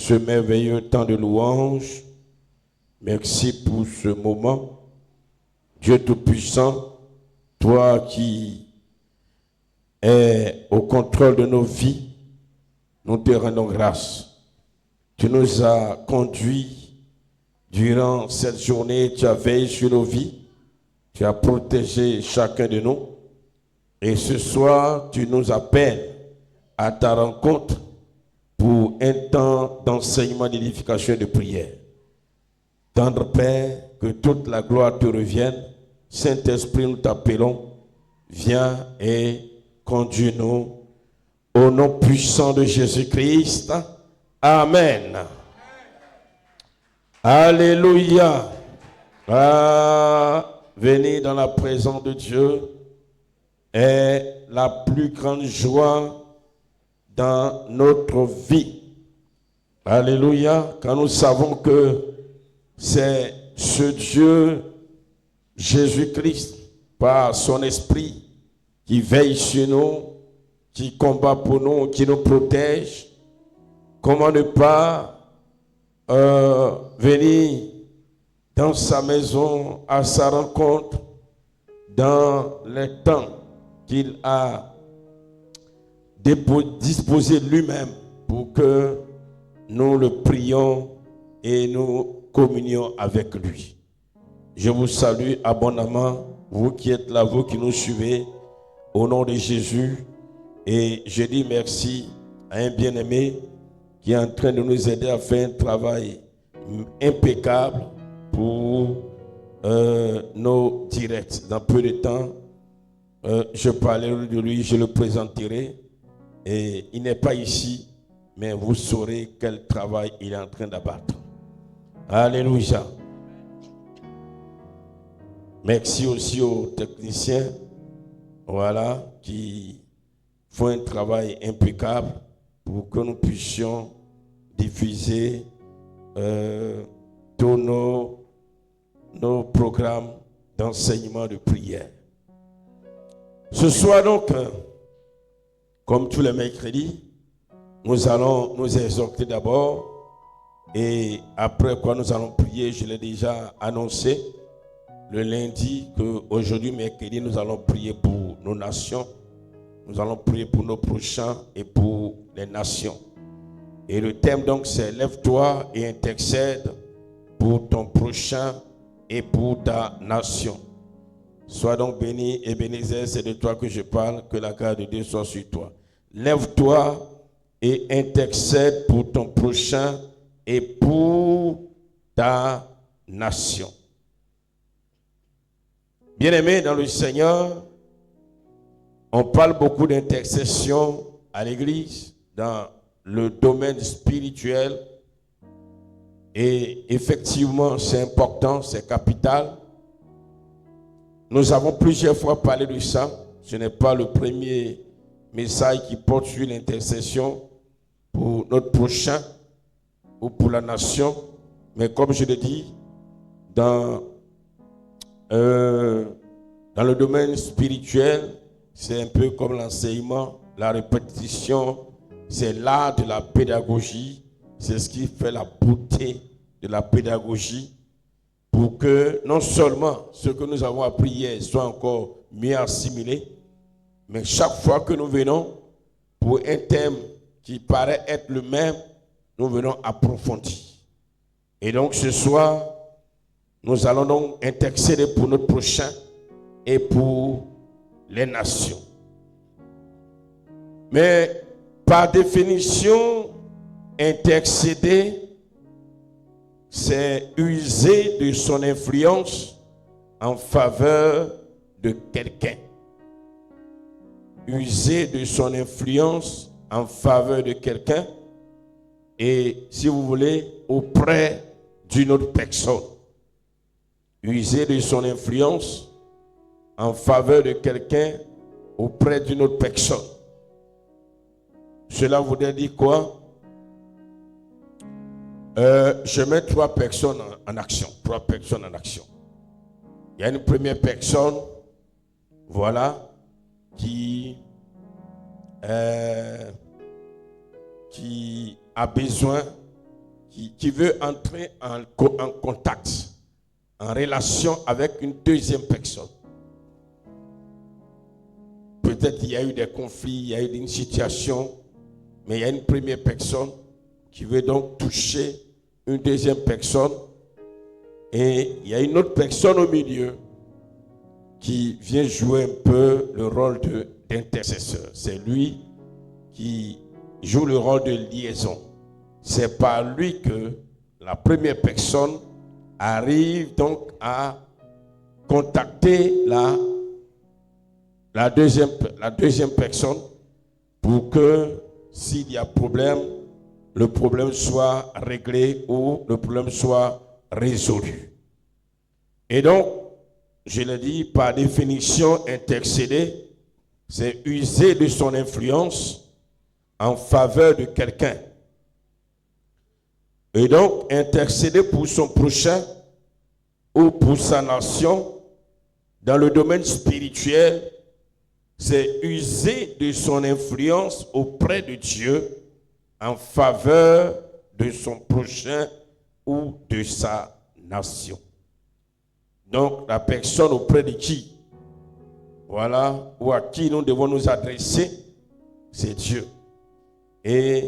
ce merveilleux temps de louange. Merci pour ce moment. Dieu Tout-Puissant, toi qui es au contrôle de nos vies, nous te rendons grâce. Tu nous as conduits durant cette journée, tu as veillé sur nos vies, tu as protégé chacun de nous. Et ce soir, tu nous appelles à ta rencontre pour un temps d'enseignement, d'édification et de prière. Tendre Père, que toute la gloire te revienne. Saint-Esprit, nous t'appelons. Viens et conduis-nous au nom puissant de Jésus-Christ. Amen. Alléluia. Venir dans la présence de Dieu est la plus grande joie dans notre vie. Alléluia. Quand nous savons que c'est ce Dieu, Jésus-Christ, par son esprit, qui veille sur nous, qui combat pour nous, qui nous protège. Comment ne pas venir dans sa maison, à sa rencontre, dans les temps qu'il a disposé lui-même pour que nous le prions et nous communions avec lui. Je vous salue abondamment, vous qui êtes là, vous qui nous suivez, au nom de Jésus. Et je dis merci à un bien-aimé qui est en train de nous aider à faire un travail impeccable pour nos directs. Dans peu de temps, je parlerai de lui, je le présenterai. Et il n'est pas ici, mais vous saurez quel travail il est en train d'abattre. Alléluia. Merci aussi aux techniciens, voilà, qui font un travail impeccable pour que nous puissions diffuser tous nos programmes d'enseignement de prière. Ce soir donc, comme tous les mercredis, nous allons nous exhorter d'abord et après quoi nous allons prier. Je l'ai déjà annoncé le lundi qu'aujourd'hui, mercredi, nous allons prier pour nos nations. Nous allons prier pour nos prochains et pour les nations. Et le thème donc c'est « Lève-toi et intercède pour ton prochain et pour ta nation ». Sois donc béni et Bénézère, c'est de toi que je parle, que la grâce de Dieu soit sur toi. Lève-toi et intercède pour ton prochain et pour ta nation. Bien-aimés dans le Seigneur, on parle beaucoup d'intercession à l'église dans le domaine spirituel et effectivement c'est important, c'est capital. Nous avons plusieurs fois parlé de ça. Ce n'est pas le premier message qui porte sur l'intercession pour notre prochain ou pour la nation, mais comme je l'ai dit, dans le domaine spirituel, c'est un peu comme l'enseignement, la répétition, c'est l'art de la pédagogie, c'est ce qui fait la beauté de la pédagogie pour que non seulement ce que nous avons appris hier soit encore mieux assimilé, mais chaque fois que nous venons pour un thème qui paraît être le même, nous venons approfondir. Et donc ce soir, nous allons donc intercéder pour notre prochain et pour les nations. Mais par définition, intercéder, c'est user de son influence en faveur de quelqu'un. User de son influence en faveur de quelqu'un et, si vous voulez, auprès d'une autre personne. User de son influence en faveur de quelqu'un auprès d'une autre personne. Cela voudrait dire quoi? Je mets trois personnes en action. Trois personnes en action. Il y a une première personne, voilà, qui a besoin qui veut entrer en contact, en relation avec une deuxième personne. Peut-être qu'il y a eu des conflits, il y a eu une situation, mais il y a une première personne qui veut donc toucher une deuxième personne, et il y a une autre personne au milieu qui vient jouer un peu le rôle d'intercesseur. C'est lui qui joue le rôle de liaison. C'est par lui que la première personne arrive donc à contacter la deuxième personne pour que s'il y a problème, le problème soit réglé ou le problème soit résolu. Et donc, je l'ai dit, par définition, intercéder, c'est user de son influence en faveur de quelqu'un. Et donc, intercéder pour son prochain ou pour sa nation, dans le domaine spirituel, c'est user de son influence auprès de Dieu en faveur de son prochain ou de sa nation. Donc, la personne auprès de qui, voilà, ou à qui nous devons nous adresser, c'est Dieu. Et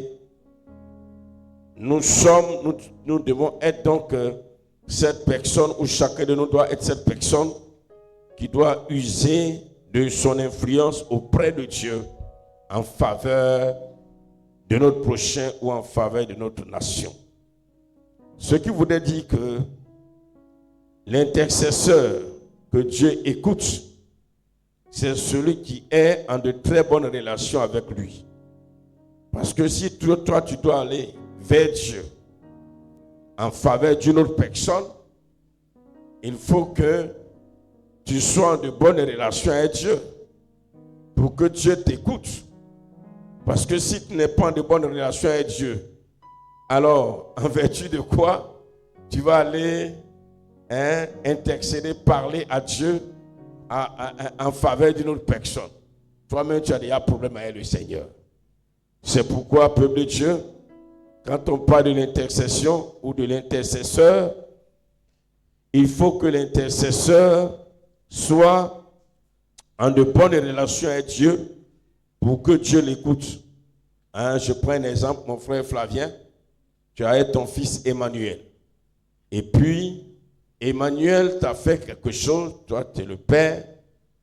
nous devons être donc cette personne, ou chacun de nous doit être cette personne qui doit user de son influence auprès de Dieu en faveur de notre prochain ou en faveur de notre nation. Ce qui voudrait dire que l'intercesseur que Dieu écoute, c'est celui qui est en de très bonnes relations avec lui. Parce que si toi tu dois aller vers Dieu en faveur d'une autre personne, il faut que tu sois en de bonnes relations avec Dieu pour que Dieu t'écoute. Parce que si tu n'es pas en de bonnes relations avec Dieu, alors en vertu de quoi tu vas aller intercéder, parler à Dieu en faveur d'une autre personne? Toi-même, tu as déjà un problème avec le Seigneur. C'est pourquoi, peuple de Dieu, quand on parle de l'intercession ou de l'intercesseur, il faut que l'intercesseur soit en de bonnes relations avec Dieu pour que Dieu l'écoute. Je prends un exemple, mon frère Flavien, tu as ton fils Emmanuel. Et puis, Emmanuel t'a fait quelque chose, toi tu es le père,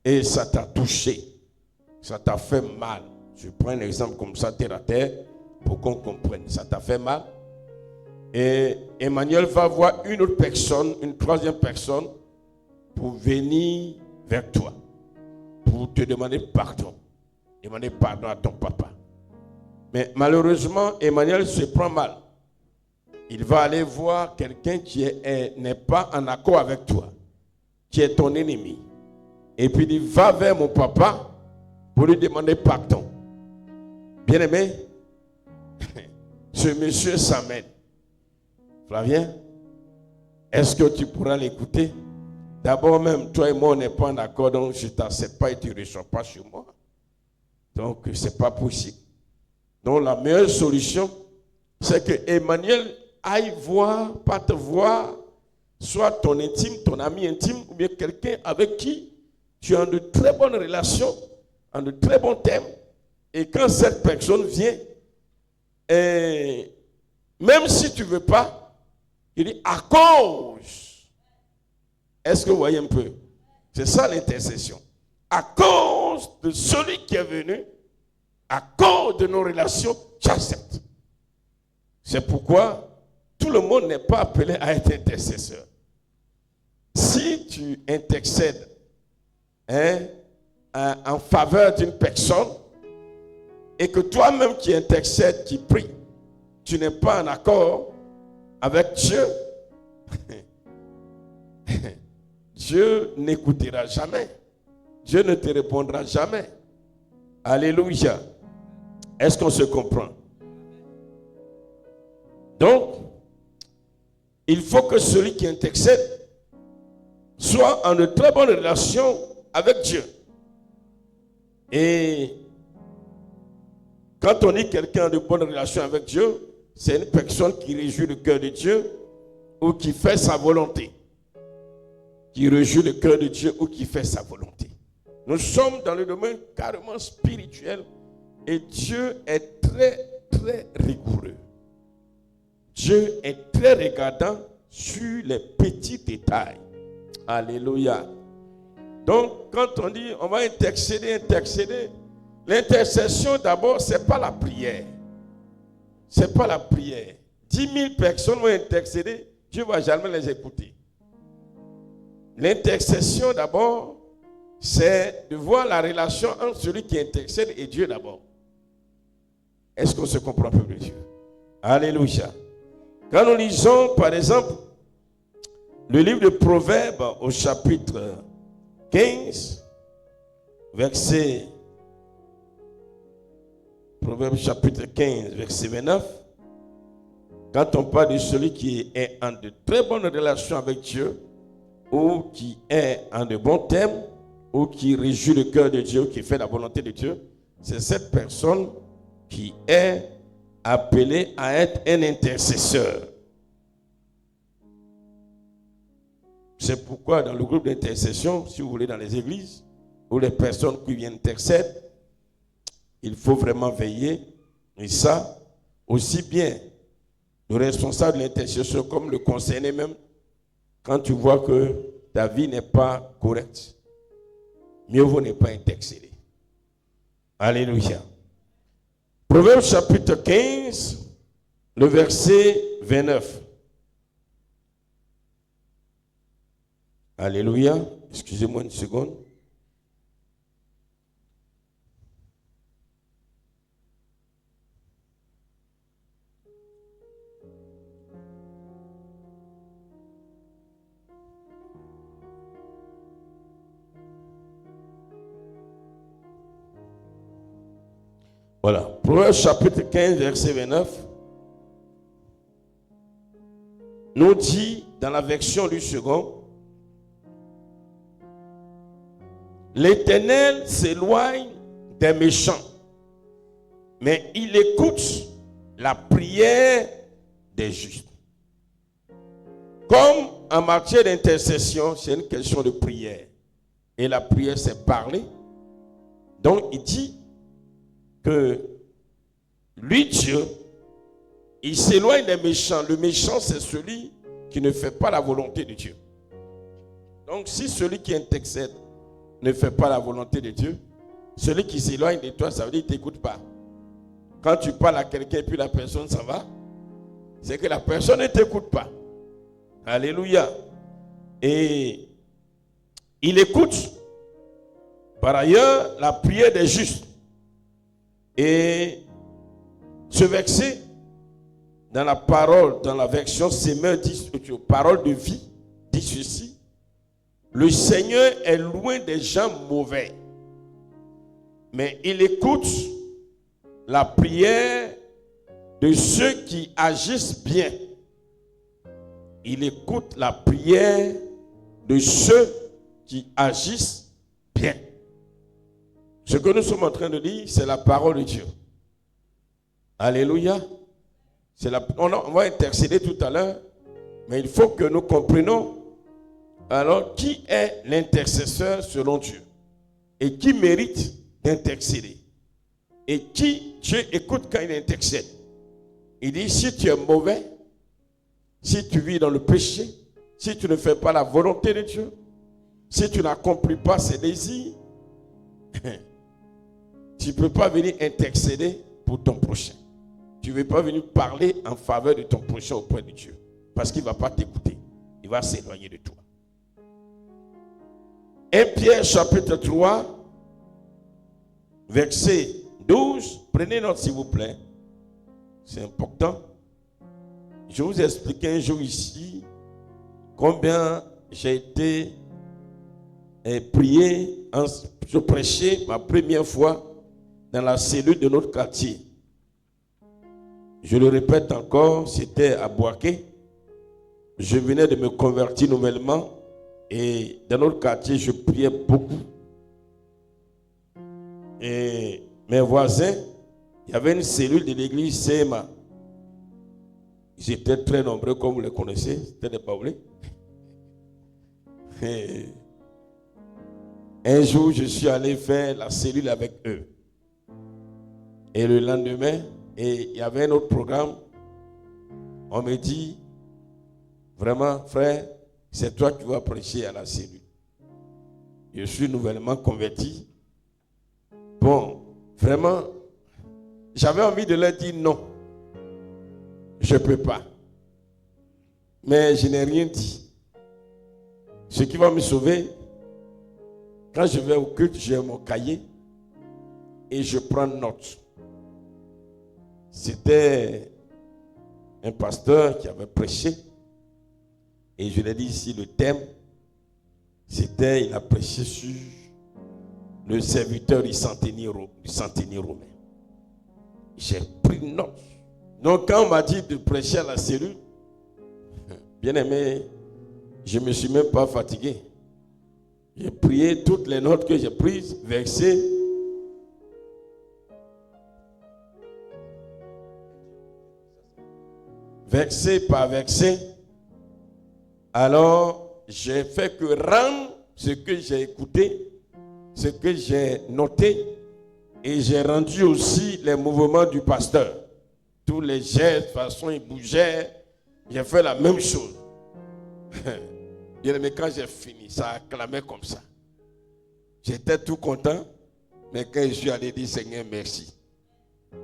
et ça t'a touché, ça t'a fait mal. Je prends un exemple comme ça, terre à terre, pour qu'on comprenne. Ça t'a fait mal. Et Emmanuel va voir une autre personne, une troisième personne, pour venir vers toi, pour te demander pardon. Demander pardon à ton papa. Mais malheureusement, Emmanuel se prend mal. Il va aller voir quelqu'un qui n'est pas en accord avec toi, qui est ton ennemi. Et puis il va vers mon papa pour lui demander pardon. Bien-aimé, ce monsieur s'amène. Flavien, est-ce que tu pourras l'écouter? D'abord même, toi et moi, on n'est pas en accord, donc je ne t'accepte pas et tu ne reçois pas chez moi. Donc, ce n'est pas possible. Donc, la meilleure solution, c'est que Emmanuel aille voir, pas te voir, soit ton intime, ton ami intime, ou bien quelqu'un avec qui tu as de très bonnes relations, en de très bons thèmes. Et quand cette personne vient, même si tu ne veux pas, il dit à cause. Est-ce que vous voyez un peu? C'est ça l'intercession. À cause de celui qui est venu, à cause de nos relations, j'accepte. C'est pourquoi tout le monde n'est pas appelé à être intercesseur. Si tu intercèdes en faveur d'une personne, et que toi-même qui intercèdes, qui prie, tu n'es pas en accord avec Dieu, Dieu n'écoutera jamais. Dieu ne te répondra jamais. Alléluia. Est-ce qu'on se comprend? Donc, il faut que celui qui intercède soit en de très bonnes relations avec Dieu. Et quand on dit quelqu'un a de bonnes relations avec Dieu, c'est une personne qui réjouit le cœur de Dieu ou qui fait sa volonté. Qui réjouit le cœur de Dieu ou qui fait sa volonté. Nous sommes dans le domaine carrément spirituel et Dieu est très, très rigoureux. Dieu est très regardant sur les petits détails. Alléluia. Donc, quand on dit on va intercéder, l'intercession d'abord, ce n'est pas la prière. Ce n'est pas la prière. 10 000 personnes vont intercéder, Dieu ne va jamais les écouter. L'intercession d'abord, c'est de voir la relation entre celui qui intercède et Dieu d'abord. Est-ce qu'on se comprend, peuple de Dieu? Alléluia. Quand nous lisons, par exemple, le livre de Proverbes au chapitre 15, verset... Proverbes chapitre 15, verset 29, quand on parle de celui qui est en de très bonnes relations avec Dieu, ou qui est en de bons termes, ou qui réjouit le cœur de Dieu, qui fait la volonté de Dieu, c'est cette personne qui est appelée à être un intercesseur. C'est pourquoi dans le groupe d'intercession, si vous voulez, dans les églises, où les personnes qui viennent intercéder, il faut vraiment veiller, et ça, aussi bien le responsable de l'intercession comme le concerné même, quand tu vois que ta vie n'est pas correcte, mieux vaut ne pas intercéder. Alléluia. Proverbe chapitre 15, le verset 29. Alléluia. Excusez-moi une seconde. Voilà. Proverbe chapitre 15, verset 29. Nous dit dans la version du second, l'Éternel s'éloigne des méchants, mais il écoute la prière des justes. Comme en matière d'intercession, c'est une question de prière. Et la prière, c'est parler. Donc, il dit que lui, Dieu, il s'éloigne des méchants. Le méchant, c'est celui qui ne fait pas la volonté de Dieu. Donc, si celui qui intercède ne fait pas la volonté de Dieu, celui qui s'éloigne de toi, ça veut dire qu'il ne t'écoute pas. Quand tu parles à quelqu'un et puis la personne s'en va, c'est que la personne ne t'écoute pas. Alléluia. Et il écoute, par ailleurs, la prière des justes. Et ce verset, dans la parole, dans la version Semeur, dit, parole de vie, dit ceci: le Seigneur est loin des gens mauvais, mais il écoute la prière de ceux qui agissent bien. Il écoute la prière de ceux qui agissent bien. Ce que nous sommes en train de dire, c'est la parole de Dieu. Alléluia. On va intercéder tout à l'heure, mais il faut que nous comprenions alors qui est l'intercesseur selon Dieu et qui mérite d'intercéder et qui Dieu écoute quand il intercède. Il dit, si tu es mauvais, si tu vis dans le péché, si tu ne fais pas la volonté de Dieu, si tu n'accomplis pas ses désirs, tu ne peux pas venir intercéder pour ton prochain. Tu ne veux pas venir parler en faveur de ton prochain auprès de Dieu. Parce qu'il ne va pas t'écouter. Il va s'éloigner de toi. 1 Pierre chapitre 3, verset 12. Prenez note s'il vous plaît. C'est important. Je vous ai expliqué un jour ici combien j'ai été prié, je prêchais ma première fois dans la cellule de notre quartier. Je le répète encore, c'était à Boaké. Je venais de me convertir nouvellement et dans notre quartier, je priais beaucoup. Et mes voisins, il y avait une cellule de l'église CMA. Ils étaient très nombreux, comme vous les connaissez. C'était des Baoulés. Un jour, je suis allé faire la cellule avec eux. Et le lendemain, il y avait un autre programme. On me dit, vraiment, frère, c'est toi qui vas prêcher à la cellule. Je suis nouvellement converti. Bon, vraiment, j'avais envie de leur dire non. Je ne peux pas. Mais je n'ai rien dit. Ce qui va me sauver, quand je vais au culte, j'ai mon cahier et je prends note. C'était un pasteur qui avait prêché et je l'ai dit ici, le thème, c'était, il a prêché sur le serviteur du centenier romain. J'ai pris note. Donc quand on m'a dit de prêcher à la cellule, bien aimé, je ne me suis même pas fatigué. J'ai prié toutes les notes que j'ai prises, verset par verset. Alors, j'ai fait que rendre ce que j'ai écouté, ce que j'ai noté, et j'ai rendu aussi les mouvements du pasteur. Tous les gestes, de façon, il bougeait. J'ai fait la même chose. Bien aimé, quand j'ai fini, ça acclamait comme ça. J'étais tout content, mais quand je suis allé dire Seigneur, merci.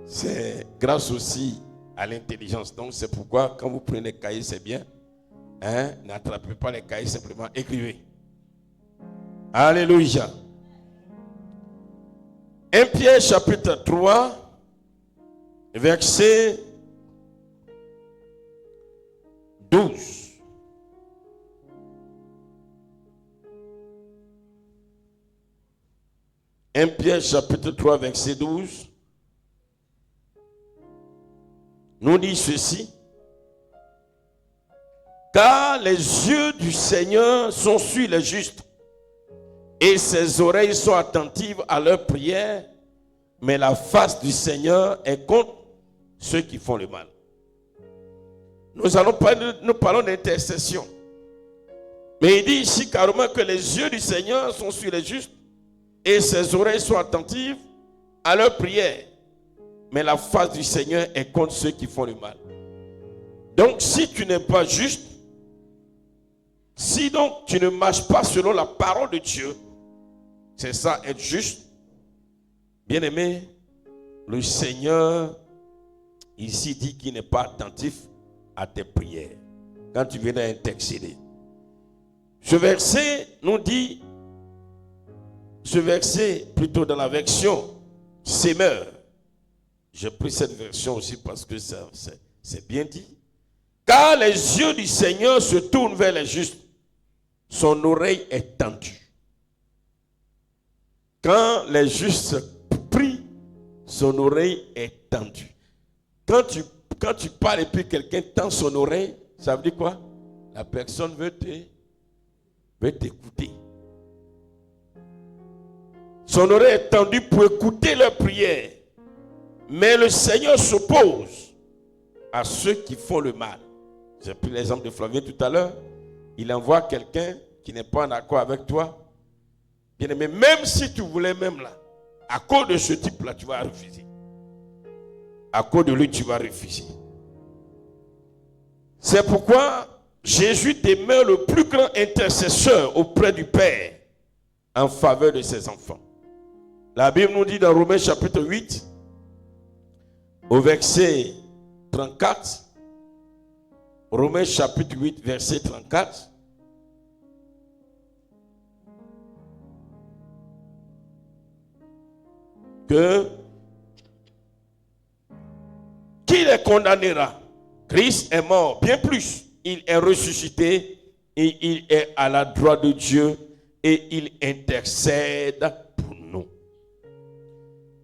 C'est grâce aussi à l'intelligence. Donc c'est pourquoi quand vous prenez les cahiers, c'est bien. N'attrapez pas les cahiers, simplement écrivez. Alléluia. 1 Pierre chapitre 3, verset 12. 1 Pierre chapitre 3, verset 12. Nous dit ceci. Car les yeux du Seigneur sont sur les justes, et ses oreilles sont attentives à leurs prières, mais la face du Seigneur est contre ceux qui font le mal. Nous parlons d'intercession. Mais il dit ici carrément que les yeux du Seigneur sont sur les justes, et ses oreilles sont attentives à leurs prières, mais la face du Seigneur est contre ceux qui font le mal. Donc si tu n'es pas juste, si donc tu ne marches pas selon la parole de Dieu, c'est ça être juste. Bien-aimé, le Seigneur ici dit qu'il n'est pas attentif à tes prières quand tu viens d'intercéder. Ce verset nous dit, ce verset plutôt dans la version Semeur. J'ai pris cette version aussi parce que c'est bien dit. Car les yeux du Seigneur se tournent vers les justes. Son oreille est tendue. Quand les justes prient, son oreille est tendue. Quand tu parles et puis quelqu'un tend son oreille, ça veut dire quoi? La personne veut t'écouter. Son oreille est tendue pour écouter leurs prières. Mais le Seigneur s'oppose à ceux qui font le mal. J'ai pris l'exemple de Flavien tout à l'heure. Il envoie quelqu'un qui n'est pas en accord avec toi. Bien aimé, même si tu voulais même là, à cause de ce type-là, tu vas refuser. À cause de lui, tu vas refuser. C'est pourquoi Jésus demeure le plus grand intercesseur auprès du Père en faveur de ses enfants. La Bible nous dit dans Romains chapitre 8, au verset 34, Romains chapitre 8, verset 34, que qui les condamnera? Christ est mort, bien plus, il est ressuscité et il est à la droite de Dieu et il intercède pour nous.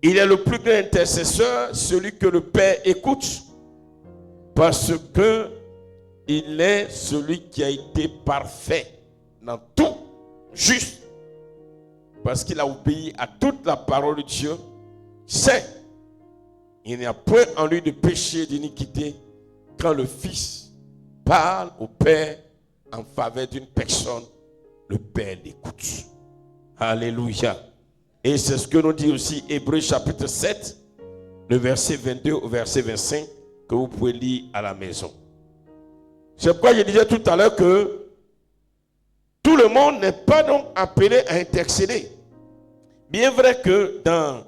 Il est le plus grand intercesseur, celui que le Père écoute, parce que il est celui qui a été parfait dans tout, juste, parce qu'il a obéi à toute la parole de Dieu. C'est, il n'y a point en lui de péché, d'iniquité, quand le Fils parle au Père en faveur d'une personne, le Père l'écoute. Alléluia. Et c'est ce que nous dit aussi Hébreux chapitre 7, le verset 22 au verset 25, que vous pouvez lire à la maison. C'est pourquoi je disais tout à l'heure que tout le monde n'est pas donc appelé à intercéder. Bien vrai que dans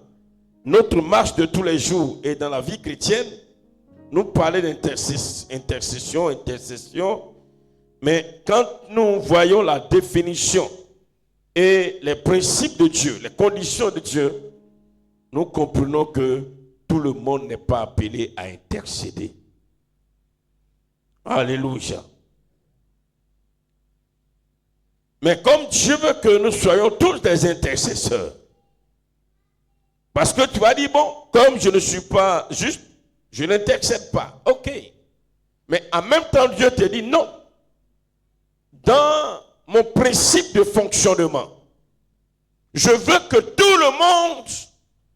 notre marche de tous les jours et dans la vie chrétienne, nous parlons d'intercession, mais quand nous voyons la définition et les principes de Dieu, les conditions de Dieu, nous comprenons que tout le monde n'est pas appelé à intercéder. Alléluia. Mais comme Dieu veut que nous soyons tous des intercesseurs, parce que tu vas dire, bon, comme je ne suis pas juste, je n'intercède pas. Ok. Mais en même temps, Dieu te dit non. Dans mon principe de fonctionnement, je veux que tout le monde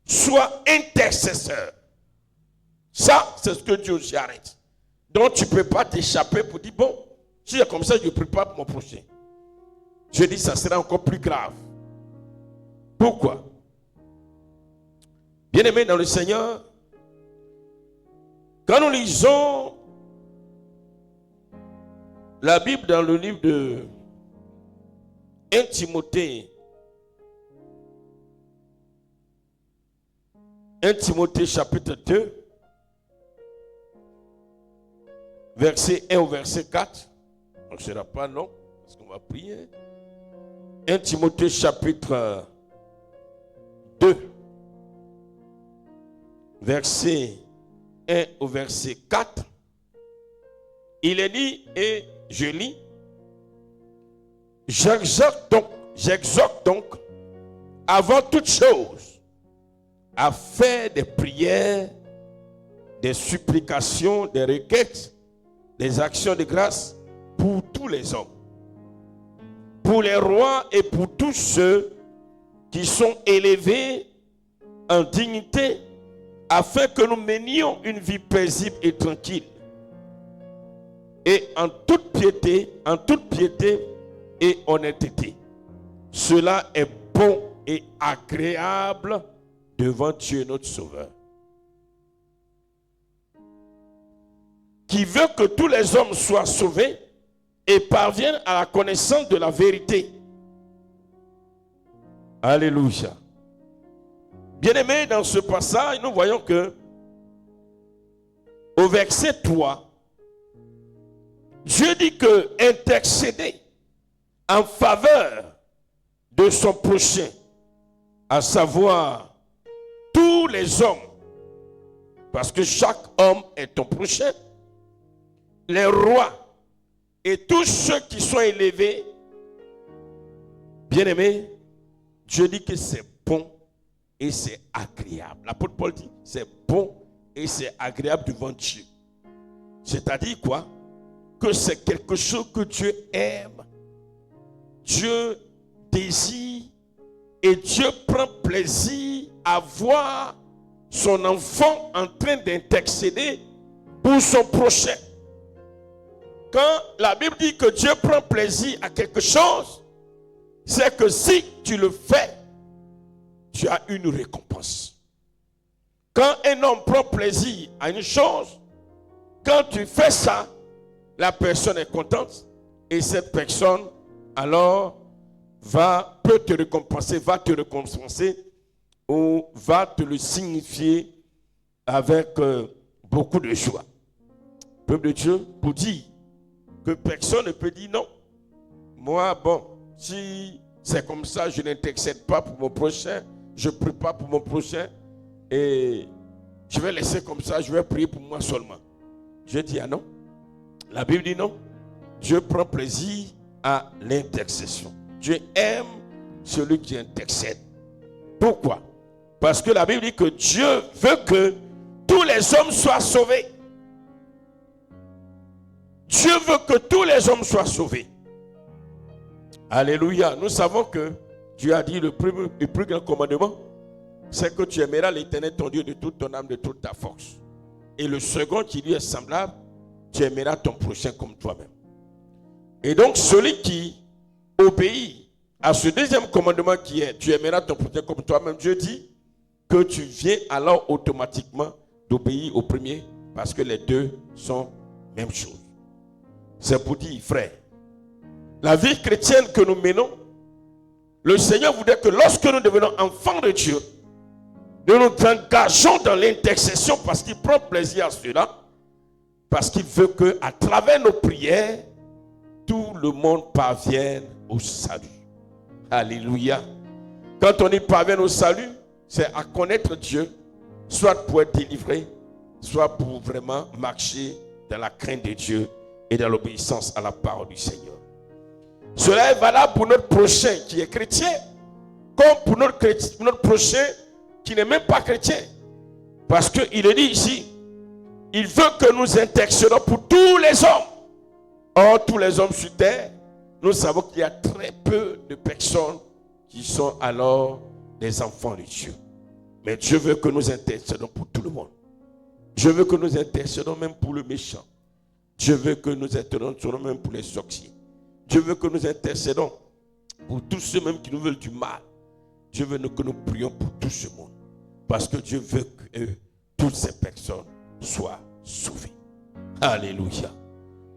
soit intercesseur. Ça, c'est ce que Dieu aussi arrête. Donc, tu ne peux pas t'échapper pour dire, bon, si c'est comme ça, je ne prie pas pour mon prochain. Je dis, ça sera encore plus grave. Pourquoi? Bien-aimés dans le Seigneur, quand nous lisons la Bible dans le livre de 1 Timothée, 1 Timothée chapitre 2, verset 1 au verset 4, on ne sera pas long, parce qu'on va prier. 1 Timothée chapitre 2, verset 1 au verset 4, il est dit, et je lis, j'exhorte donc, avant toute chose, à faire des prières, des supplications, des requêtes, des actions de grâce pour tous les hommes, pour les rois et pour tous ceux qui sont élevés en dignité, afin que nous menions une vie paisible et tranquille, et en toute piété et honnêteté. Cela est bon et agréable devant Dieu notre Sauveur, qui veut que tous les hommes soient sauvés et parviennent à la connaissance de la vérité. Alléluia. Bien-aimés, dans ce passage, nous voyons que au verset 3, Dieu dit que intercéder en faveur de son prochain, à savoir tous les hommes, parce que chaque homme est ton prochain, les rois et tous ceux qui sont élevés, bien-aimés, Dieu dit que c'est bon et c'est agréable. L'apôtre Paul dit, c'est bon et c'est agréable devant Dieu. C'est-à-dire quoi? Que c'est quelque chose que Dieu aime, Dieu désire et Dieu prend plaisir à voir son enfant en train d'intercéder pour son prochain. Quand la Bible dit que Dieu prend plaisir à quelque chose, c'est que si tu le fais, tu as une récompense. Quand un homme prend plaisir à une chose, quand tu fais ça, la personne est contente et cette personne alors peut te récompenser, ou va te le signifier avec beaucoup de joie. Peuple de Dieu, pour dire que personne ne peut dire non. Moi, bon, si c'est comme ça, je n'intercède pas pour mon prochain, je ne prie pas pour mon prochain et je vais laisser comme ça, je vais prier pour moi seulement. Je dis ah non. La Bible dit non. Dieu prend plaisir à l'intercession. Dieu aime celui qui intercède. Pourquoi? Parce que la Bible dit que Dieu veut que tous les hommes soient sauvés. Dieu veut que tous les hommes soient sauvés. Alléluia. Nous savons que Dieu a dit le plus grand commandement, c'est que tu aimeras l'Éternel ton Dieu de toute ton âme, de toute ta force. Et le second qui lui est semblable, tu aimeras ton prochain comme toi-même. Et donc, celui qui obéit à ce deuxième commandement qui est, tu aimeras ton prochain comme toi-même, Dieu dit que tu viens alors automatiquement d'obéir au premier, parce que les deux sont même chose. C'est pour dire, frère, la vie chrétienne que nous menons, le Seigneur voudrait que lorsque nous devenons enfants de Dieu, nous nous engageons dans l'intercession parce qu'il prend plaisir à cela, parce qu'il veut qu'à travers nos prières, tout le monde parvienne au salut. Alléluia. Quand on y parvient au salut, c'est à connaître Dieu, soit pour être délivré, soit pour vraiment marcher dans la crainte de Dieu et dans l'obéissance à la parole du Seigneur. Cela est valable pour notre prochain qui est chrétien, comme pour notre prochain qui n'est même pas chrétien. Parce qu'il est dit ici, il veut que nous intercédons pour tous les hommes. Or, tous les hommes sur terre, nous savons qu'il y a très peu de personnes qui sont alors des enfants de Dieu. Mais Dieu veut que nous intercédons pour tout le monde. Dieu veut que nous intercédons même pour le méchant. Dieu veut que nous intercédons même pour les sorciers. Dieu veut que nous intercédons pour tous ceux même qui nous veulent du mal. Dieu veut que nous prions pour tout ce monde. Parce que Dieu veut que toutes ces personnes soient sauvées. Alléluia.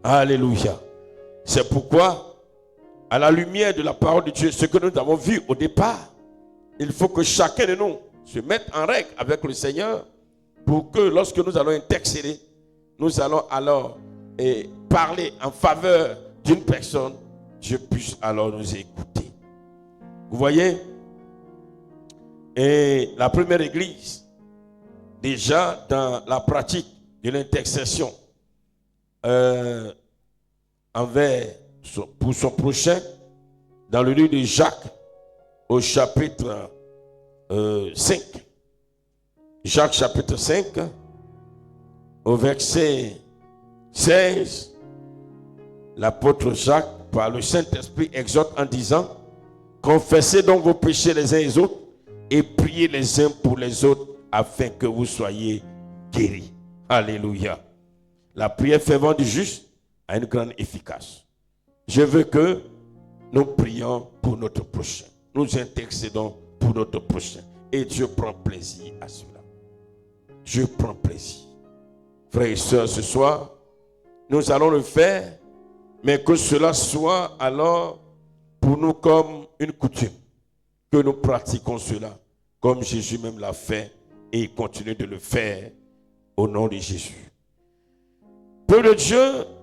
Alléluia. C'est pourquoi, à la lumière de la parole de Dieu, ce que nous avons vu au départ, il faut que chacun de nous se mette en règle avec le Seigneur pour que lorsque nous allons intercéder, nous allons alors parler en faveur d'une personne, Dieu puisse alors nous écouter. Vous voyez, et la première église, déjà dans la pratique de l'intercession pour son prochain, dans le livre de Jacques, au chapitre 5. Jacques chapitre 5, au verset 16, l'apôtre Jacques, par le Saint-Esprit, exhorte en disant: confessez donc vos péchés les uns les autres et priez les uns pour les autres afin que vous soyez guéris. Alléluia. La prière fervente du juste a une grande efficace. Je veux que nous prions pour notre prochain. Nous intercédons pour notre prochain. Et Dieu prend plaisir à cela. Dieu prend plaisir. Frères et sœurs, ce soir, nous allons le faire, mais que cela soit alors pour nous comme une coutume. Que nous pratiquons cela comme Jésus même l'a fait et il continue de le faire au nom de Jésus. Peu de Dieu,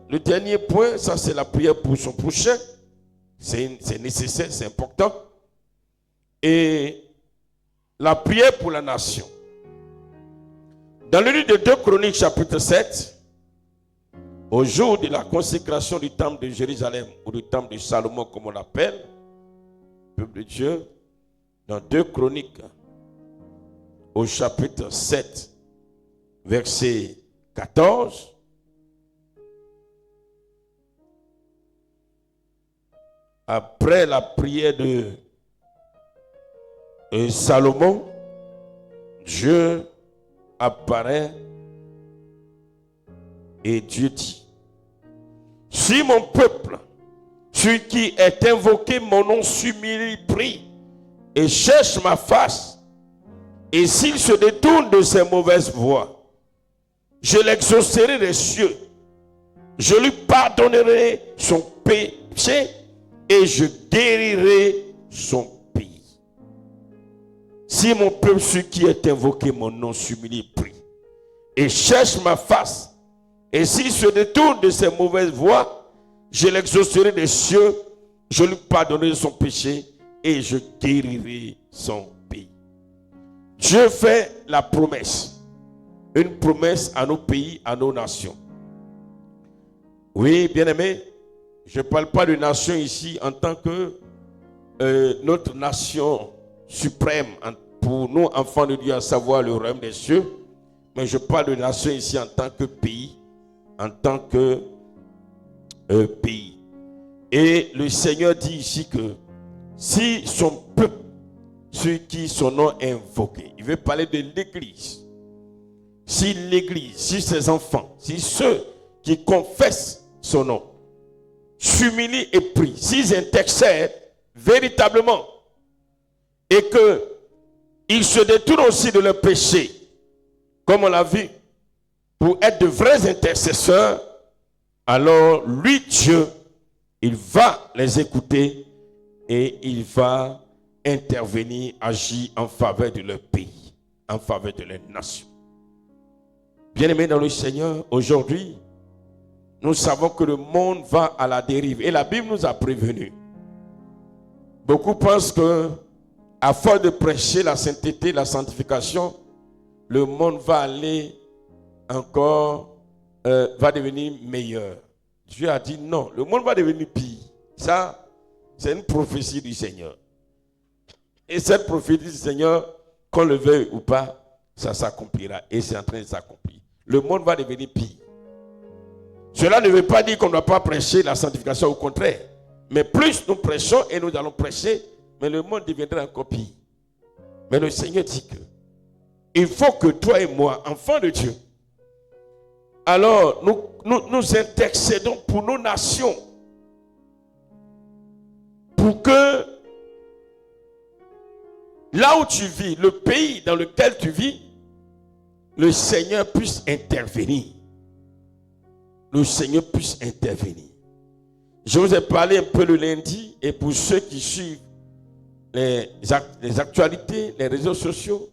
le dernier point, ça c'est la prière pour son prochain. C'est nécessaire, c'est important. Et la prière pour la nation. Dans le livre de 2 Chroniques, chapitre 7, au jour de la consécration du temple de Jérusalem, ou du temple de Salomon, comme on l'appelle, peuple de Dieu, dans 2 Chroniques, au chapitre 7, verset 14, après la prière de Salomon, Dieu apparaît et Dieu dit: si mon peuple, celui qui est invoqué mon nom, s'humilie, prie et cherche ma face, et s'il se détourne de ses mauvaises voies, je l'exaucerai des cieux, je lui pardonnerai son péché et je guérirai son pays. Si mon peuple, celui qui est invoqué mon nom, s'humilie, prie et cherche ma face, et s'il se détourne de ses mauvaises voies, je l'exaucerai des cieux, je lui pardonnerai son péché et je guérirai son pays. Dieu fait la promesse, une promesse à nos pays, à nos nations. Oui, bien-aimés, je ne parle pas de nation ici en tant que notre nation suprême pour nous, enfants de Dieu, à savoir le royaume des cieux, mais je parle de nation ici en tant que pays, en tant que pays. Et le Seigneur dit ici que si son peuple, ceux qui son nom est invoqué, il veut parler de l'église. Si l'église, si ses enfants, si ceux qui confessent son nom, s'humilient et prient, s'ils intercèdent véritablement et qu'ils se détournent aussi de leurs péchés, comme on l'a vu, pour être de vrais intercesseurs, alors lui, Dieu, il va les écouter et il va intervenir, agir en faveur de leur pays, en faveur de leur nation. Bien-aimés dans le Seigneur, aujourd'hui, nous savons que le monde va à la dérive et la Bible nous a prévenus. Beaucoup pensent que, à force de prêcher la sainteté, la sanctification, le monde va aller encore, va devenir meilleur. Dieu a dit non, le monde va devenir pire. Ça, c'est une prophétie du Seigneur. Et cette prophétie du Seigneur, qu'on le veuille ou pas, ça s'accomplira. Et c'est en train de s'accomplir. Le monde va devenir pire. Cela ne veut pas dire qu'on ne doit pas prêcher la sanctification, au contraire. Mais plus nous prêchons et nous allons prêcher, mais le monde deviendra encore pire. Mais le Seigneur dit que il faut que toi et moi, enfants de Dieu, alors nous intercédons pour nos nations, pour que là où tu vis, le pays dans lequel tu vis, le Seigneur puisse intervenir. Le Seigneur puisse intervenir. Je vous ai parlé un peu le lundi, et pour ceux qui suivent les actualités, les réseaux sociaux,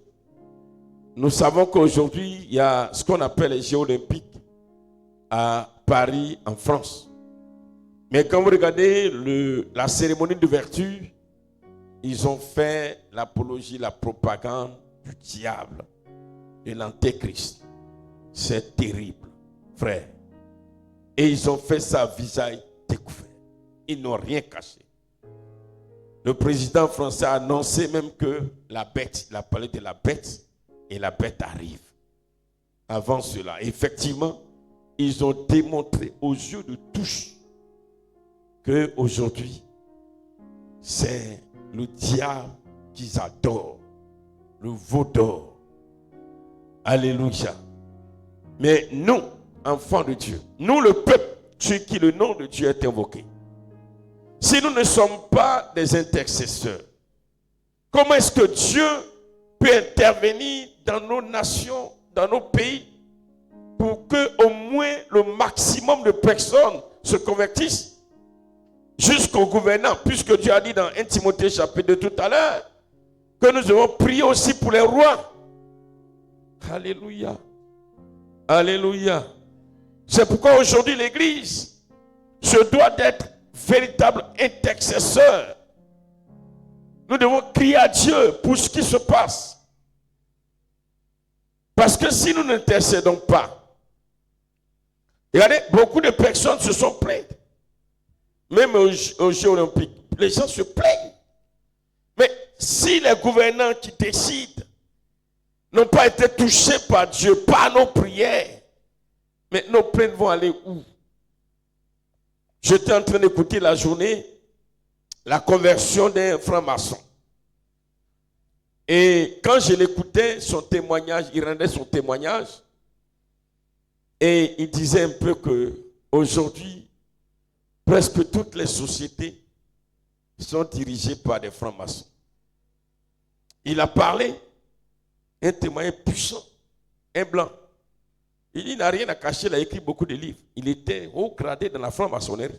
nous savons qu'aujourd'hui, il y a ce qu'on appelle les Jeux olympiques à Paris, en France. Mais quand vous regardez la cérémonie d'ouverture, ils ont fait l'apologie, la propagande du diable, de l'antéchrist. C'est terrible, frère. Et ils ont fait ça à visage découvert. Ils n'ont rien caché. Le président français a annoncé même que la bête, il a parlé de la bête, et la bête arrive. Avant cela, effectivement, ils ont démontré aux yeux de tous qu'aujourd'hui, c'est le diable qu'ils adorent, le veau d'or. Alléluia. Mais nous, enfants de Dieu, nous le peuple, sur qui le nom de Dieu est invoqué, si nous ne sommes pas des intercesseurs, comment est-ce que Dieu peut intervenir dans nos nations, dans nos pays, pour que au moins le maximum de personnes se convertissent jusqu'au gouvernant, puisque Dieu a dit dans 1 Timothée chapitre 2 tout à l'heure que nous devons prier aussi pour les rois. Alléluia. Alléluia. C'est pourquoi aujourd'hui l'Église se doit d'être véritable intercesseur. Nous devons crier à Dieu pour ce qui se passe. Parce que si nous n'intercédons pas, regardez, beaucoup de personnes se sont plaintes. Même aux Jeux olympiques, les gens se plaignent. Mais si les gouvernants qui décident n'ont pas été touchés par Dieu, par nos prières, mais nos plaintes vont aller où? J'étais en train d'écouter la journée, la conversion d'un franc-maçon. Et quand je l'écoutais, son témoignage, il rendait son témoignage, et il disait un peu que aujourd'hui, presque toutes les sociétés sont dirigées par des francs-maçons. Il a parlé, un témoignage puissant, un blanc. Il n'a rien à cacher, il a écrit beaucoup de livres. Il était haut gradé dans la franc-maçonnerie.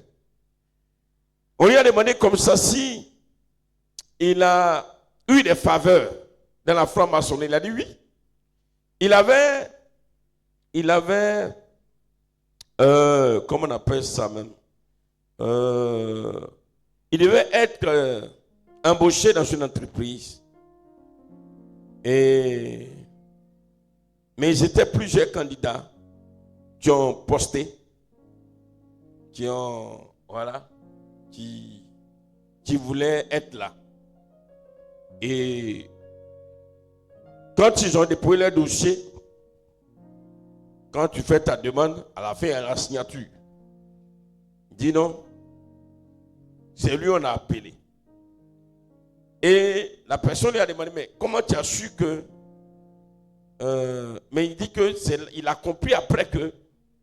On lui a demandé comme ça si il a eu des faveurs dans la franc-maçonnerie. Il a dit oui. Il avait comment on appelle ça même? Il devait être embauché dans une entreprise. Mais ils étaient plusieurs candidats qui ont posté, qui voulaient être là. Et quand ils ont déposé leur dossier, quand tu fais ta demande, à la fin, il y a la signature. Dis non, c'est lui qu'on a appelé. Et la personne lui a demandé, mais comment tu as su que... mais il dit qu'il a compris après que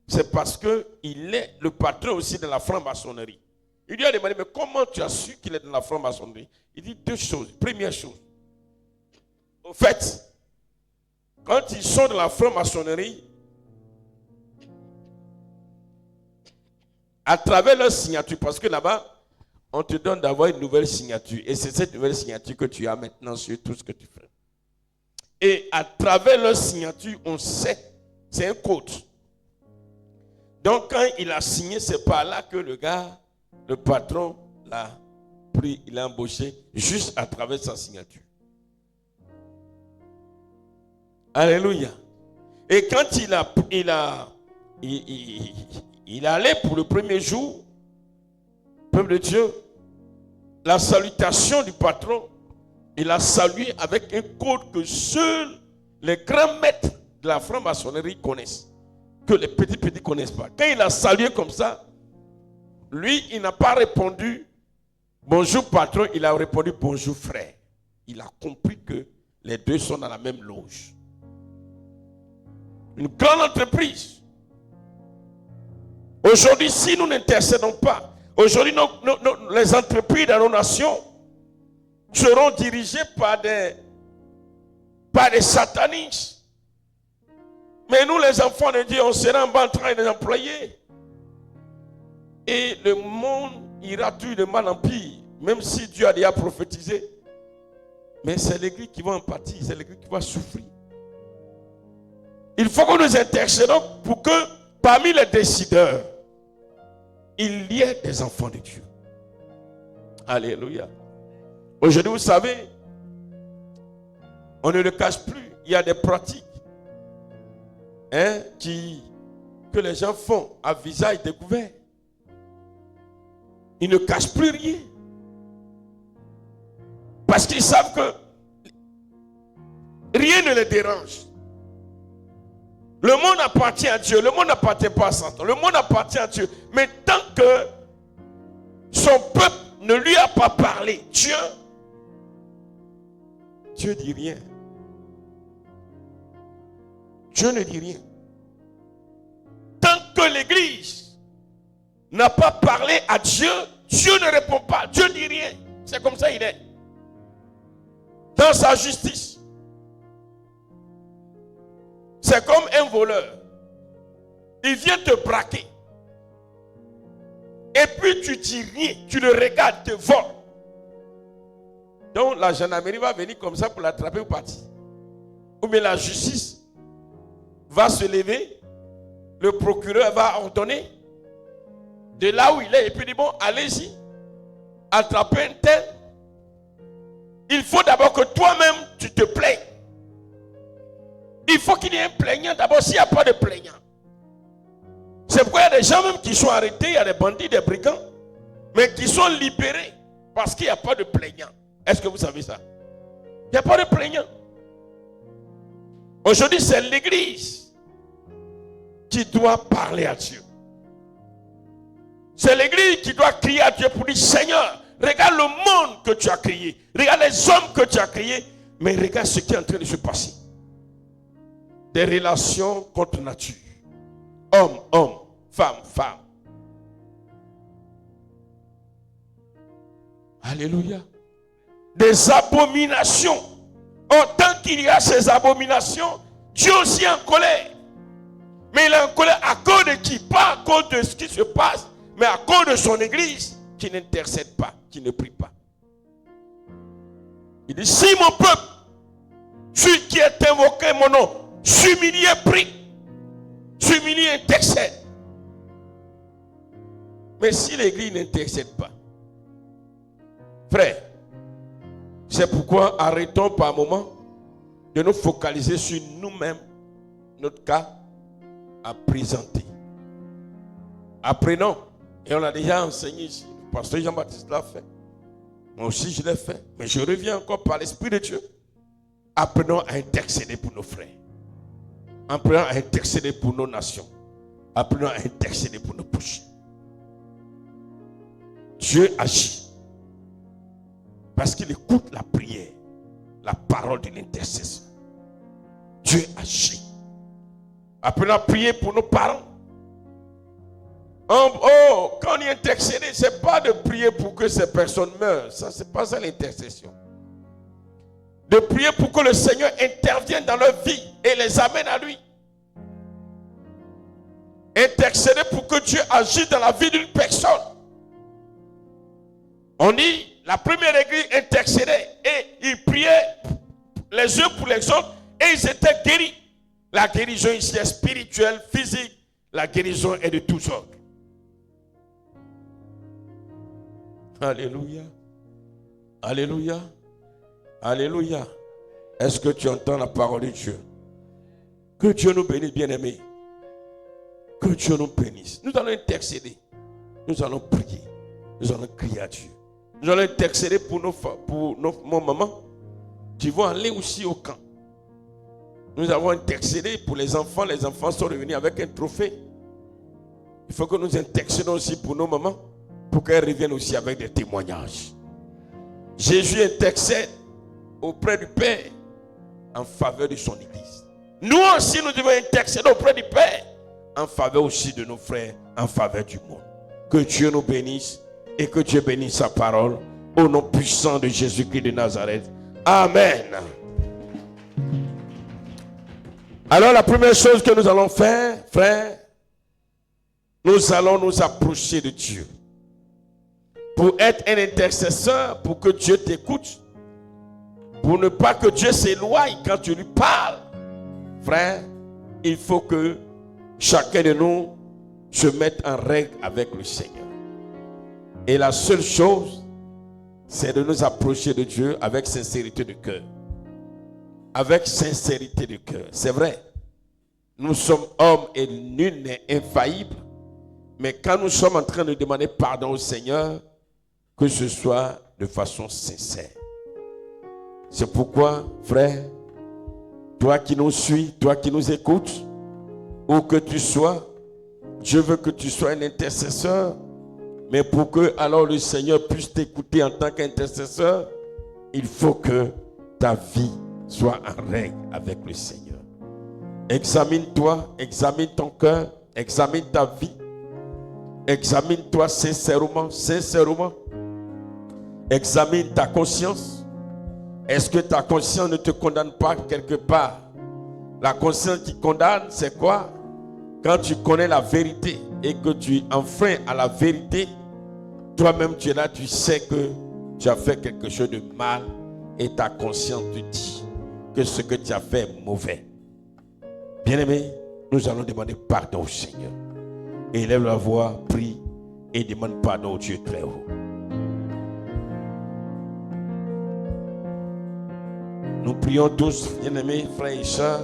c'est parce qu'il est le patron aussi de la franc-maçonnerie. Il lui a demandé, mais comment tu as su qu'il est dans la franc-maçonnerie? Il dit deux choses. Première chose, au fait, quand ils sont dans la franc-maçonnerie, à travers leur signature, parce que là-bas, on te donne d'avoir une nouvelle signature. Et c'est cette nouvelle signature que tu as maintenant sur tout ce que tu fais. Et à travers leur signature, on sait, c'est un code. Donc quand il a signé, c'est par là que le gars, le patron, l'a pris, il l'a embauché, juste à travers sa signature. Alléluia. Et quand il allait pour le premier jour, peuple de Dieu, la salutation du patron, il a salué avec un code que seuls les grands maîtres de la franc-maçonnerie connaissent, que les petits ne connaissent pas. Quand il a salué comme ça, lui, il n'a pas répondu bonjour patron, il a répondu bonjour frère. Il a compris que les deux sont dans la même loge. Une grande entreprise. Aujourd'hui, si nous n'intercédons pas, aujourd'hui, les entreprises dans nos nations seront dirigées par des satanistes. Mais nous, les enfants de Dieu, on sera en train de les employer. Et le monde ira tout de mal en pire, même si Dieu a déjà prophétisé. Mais c'est l'église qui va en pâtir, c'est l'église qui va souffrir. Il faut que nous intercédons pour que parmi les décideurs, il y ait des enfants de Dieu. Alléluia. Aujourd'hui, vous savez, on ne le cache plus. Il y a des pratiques que les gens font à visage découvert. Ils ne cachent plus rien. Parce qu'ils savent que rien ne les dérange. Le monde appartient à Dieu. Le monde n'appartient pas à Satan. Le monde appartient à Dieu. Mais tant que son peuple ne lui a pas parlé, Dieu dit rien. Dieu ne dit rien. Tant que l'Église n'a pas parlé à Dieu, Dieu ne répond pas. Dieu ne dit rien. C'est comme ça il est. Dans sa justice. C'est comme un voleur. Il vient te braquer. Et puis tu dis rien. Tu le regardes, te vole. Donc la gendarmerie va venir comme ça pour l'attraper ou partir. Ou bien la justice va se lever. Le procureur va ordonner de là où il est. Et puis il dit bon, allez-y. Attrapez un tel. Il faut d'abord que toi-même tu te plaignes. Il faut qu'il y ait un plaignant d'abord s'il n'y a pas de plaignant. C'est pourquoi il y a des gens même qui sont arrêtés, il y a des bandits, des brigands, mais qui sont libérés parce qu'il n'y a pas de plaignant. Est-ce que vous savez ça? Il n'y a pas de plaignant. Aujourd'hui, c'est l'Église qui doit parler à Dieu. C'est l'Église qui doit crier à Dieu pour dire Seigneur, regarde le monde que tu as créé, regarde les hommes que tu as créés, mais regarde ce qui est en train de se passer. Des relations contre nature. Homme, homme, femme, femme. Alléluia. Des abominations. Tant qu'il y a ces abominations, Dieu aussi est en colère. Mais il est en colère à cause de qui? Pas à cause de ce qui se passe, mais à cause de son église qui n'intercède pas, qui ne prie pas. Il dit, si mon peuple, celui qui est invoqué mon nom, s'humilie et prie, s'humilie et intercède. Mais si l'église n'intercède pas, frère, c'est pourquoi arrêtons par moment de nous focaliser sur nous-mêmes, notre cas à présenter. Apprenons, et on a déjà enseigné ici, le pasteur Jean-Baptiste l'a fait, moi aussi je l'ai fait, mais je reviens encore par l'Esprit de Dieu. Apprenons à intercéder pour nos frères. Apprenons à intercéder pour nos nations. Apprenons à intercéder pour nos prochains. Dieu agit. Parce qu'il écoute la prière, la parole de l'intercession. Dieu agit. Apprenons à prier pour nos parents. Quand on y intercède, ce n'est pas de prier pour que ces personnes meurent. Ça, c'est pas ça l'intercession. De prier pour que le Seigneur intervienne dans leur vie et les amène à lui. Intercéder pour que Dieu agisse dans la vie d'une personne. On dit, la première église intercédait et ils priaient les uns pour les autres et ils étaient guéris. La guérison ici est spirituelle, physique. La guérison est de tous ordres. Alléluia. Alléluia. Alléluia. Est-ce que tu entends la parole de Dieu? Que Dieu nous bénisse, bien-aimés. Que Dieu nous bénisse. Nous allons intercéder. Nous allons prier. Nous allons crier à Dieu. Nous allons intercéder pour nos mamans qui vont aller aussi au camp. Nous avons intercédé pour les enfants. Les enfants sont revenus avec un trophée. Il faut que nous intercédons aussi pour nos mamans pour qu'elles reviennent aussi avec des témoignages. Jésus intercède auprès du Père en faveur de son Église. Nous aussi, nous devons intercéder auprès du Père en faveur aussi de nos frères, en faveur du monde. Que Dieu nous bénisse et que Dieu bénisse sa parole au nom puissant de Jésus-Christ de Nazareth. Amen. Alors la première chose que nous allons faire, frère, nous allons nous approcher de Dieu. Pour être un intercesseur, pour que Dieu t'écoute, pour ne pas que Dieu s'éloigne quand tu lui parles, frère, il faut que chacun de nous se mette en règle avec le Seigneur. Et la seule chose, c'est de nous approcher de Dieu avec sincérité de cœur. Avec sincérité de cœur. C'est vrai, nous sommes hommes et nul n'est infaillible. Mais quand nous sommes en train de demander pardon au Seigneur, que ce soit de façon sincère. C'est pourquoi, frère, toi qui nous suis, toi qui nous écoutes, où que tu sois, je veux que tu sois un intercesseur, mais pour que alors le Seigneur puisse t'écouter en tant qu'intercesseur, il faut que ta vie soit en règle avec le Seigneur. Examine-toi, examine ton cœur, examine ta vie, examine-toi sincèrement, sincèrement. Examine ta conscience. Est-ce que ta conscience ne te condamne pas quelque part? La conscience qui condamne, c'est quoi? Quand tu connais la vérité et que tu enfreins à la vérité, toi-même tu es là, tu sais que tu as fait quelque chose de mal et ta conscience te dit que ce que tu as fait est mauvais. Bien-aimé, nous allons demander pardon au Seigneur. Élève la voix, prie et demande pardon au Dieu très haut. Nous prions tous, bien-aimés, frères et sœurs.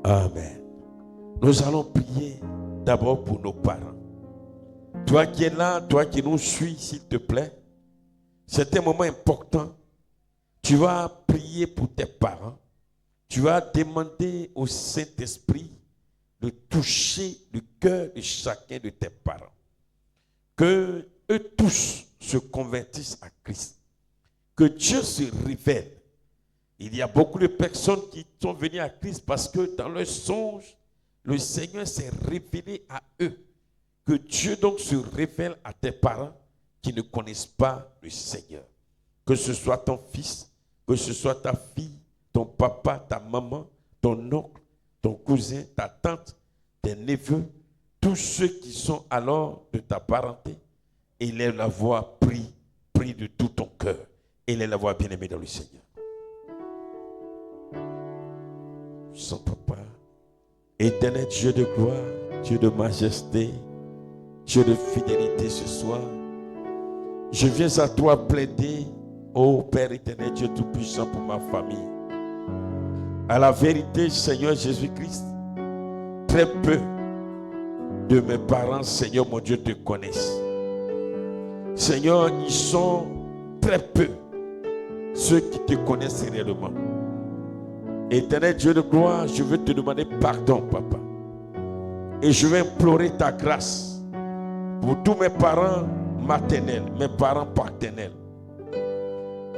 Amen. Nous allons prier d'abord pour nos parents. Toi qui es là, toi qui nous suis, s'il te plaît, c'est un moment important. Tu vas prier pour tes parents. Tu vas demander au Saint-Esprit de toucher le cœur de chacun de tes parents. Que eux tous se convertissent à Christ. Que Dieu se révèle. Il y a beaucoup de personnes qui sont venues à Christ parce que dans leur songe, le Seigneur s'est révélé à eux. Que Dieu donc se révèle à tes parents qui ne connaissent pas le Seigneur. Que ce soit ton fils, que ce soit ta fille, ton papa, ta maman, ton oncle, ton cousin, ta tante, tes neveux, tous ceux qui sont alors de ta parenté, élève la voix, prie, prie de tout ton cœur. Élève la voix, bien-aimé dans le Seigneur. Son papa, éternel Dieu de gloire, Dieu de majesté, Dieu de fidélité ce soir, je viens à toi plaider, ô Père éternel, Dieu tout-puissant pour ma famille. À la vérité, Seigneur Jésus-Christ, très peu de mes parents, Seigneur mon Dieu, te connaissent. Seigneur, ils sont très peu ceux qui te connaissent réellement. Éternel Dieu de gloire, je veux te demander pardon, papa. Et je veux implorer ta grâce pour tous mes parents maternels, mes parents paternels.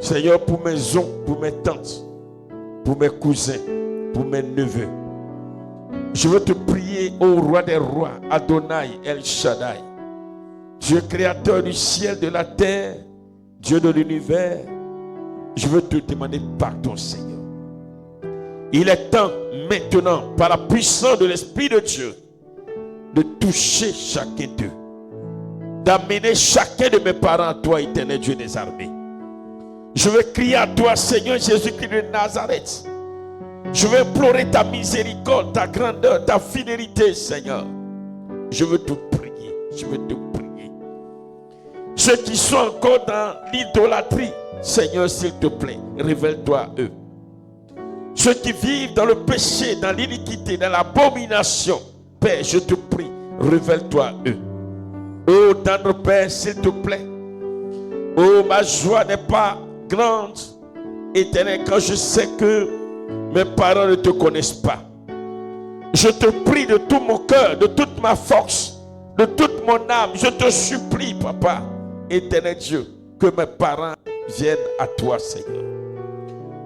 Seigneur, pour mes oncles, pour mes tantes, pour mes cousins, pour mes neveux. Je veux te prier, ô roi des rois, Adonai, El Shaddai, Dieu créateur du ciel, de la terre, Dieu de l'univers. Je veux te demander pardon, Seigneur. Il est temps maintenant, par la puissance de l'Esprit de Dieu, de toucher chacun d'eux, d'amener chacun de mes parents à toi, éternel Dieu des armées. Je veux crier à toi, Seigneur Jésus-Christ de Nazareth. Je veux implorer ta miséricorde, ta grandeur, ta fidélité, Seigneur. Je veux te prier, je veux te prier. Ceux qui sont encore dans l'idolâtrie, Seigneur, s'il te plaît, révèle-toi à eux. Ceux qui vivent dans le péché, dans l'iniquité, dans l'abomination, Père, je te prie, révèle-toi à eux. Oh, tendre Père, s'il te plaît. Oh, ma joie n'est pas grande, éternel, quand je sais que mes parents ne te connaissent pas. Je te prie de tout mon cœur, de toute ma force, de toute mon âme. Je te supplie, papa, éternel Dieu, que mes parents viennent à toi, Seigneur.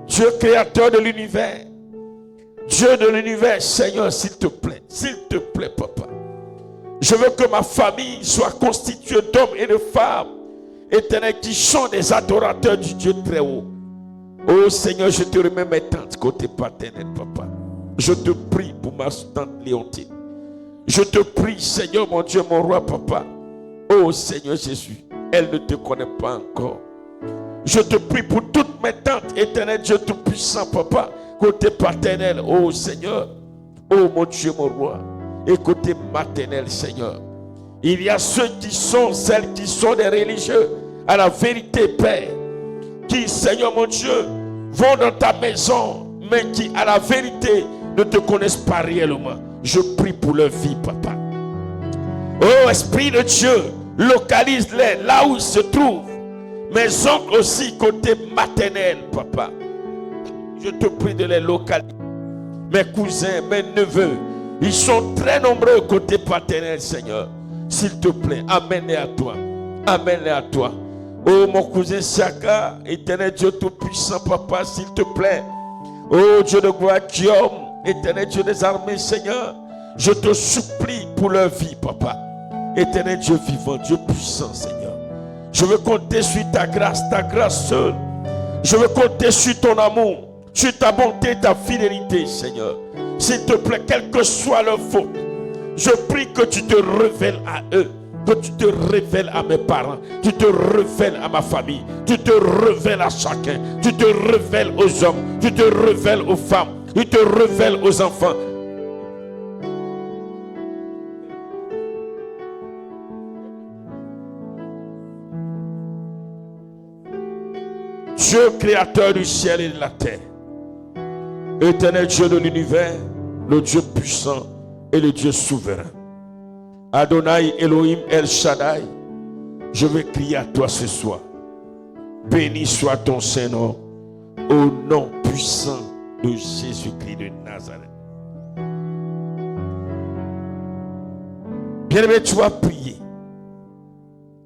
Dieu créateur de l'univers, Dieu de l'univers, Seigneur, s'il te plaît, papa. Je veux que ma famille soit constituée d'hommes et de femmes, éternel, qui sont des adorateurs du Dieu très haut. Oh Seigneur, je te remets mes tantes côté paternel, papa. Je te prie pour ma tante Léontine. Je te prie, Seigneur, mon Dieu, mon roi, papa. Oh Seigneur Jésus, elle ne te connaît pas encore. Je te prie pour toutes mes tantes, éternel Dieu tout-puissant, papa, côté paternel, oh Seigneur, oh mon Dieu, mon roi, et côté maternel, Seigneur. Il y a celles qui sont des religieux, à la vérité, Père, qui, Seigneur mon Dieu, vont dans ta maison, mais qui, à la vérité, ne te connaissent pas réellement. Je prie pour leur vie, papa. Oh, Esprit de Dieu, localise-les là où ils se trouvent. Mes oncles aussi, côté maternel, papa. Je te prie de les localiser. Mes cousins, mes neveux, ils sont très nombreux côté paternel, Seigneur. S'il te plaît, amène-les à toi. Amène-les à toi. Oh, mon cousin Siaka, éternel Dieu tout-puissant, papa, s'il te plaît. Oh, Dieu de gloire, Guillaume, éternel Dieu des armées, Seigneur. Je te supplie pour leur vie, papa. Éternel Dieu vivant, Dieu puissant, Seigneur. Je veux compter sur ta grâce seule. Je veux compter sur ton amour, sur ta bonté, ta fidélité, Seigneur. S'il te plaît, quelle que soit leur faute, je prie que tu te révèles à eux, que tu te révèles à mes parents, tu te révèles à ma famille, tu te révèles à chacun, tu te révèles aux hommes, tu te révèles aux femmes, tu te révèles aux enfants. Dieu créateur du ciel et de la terre, éternel Dieu de l'univers, le Dieu puissant et le Dieu souverain. Adonai Elohim El Shaddai, je vais crier à toi ce soir. Béni soit ton Saint-Nom, au nom puissant de Jésus-Christ de Nazareth. Bien-aimé, tu vas prier.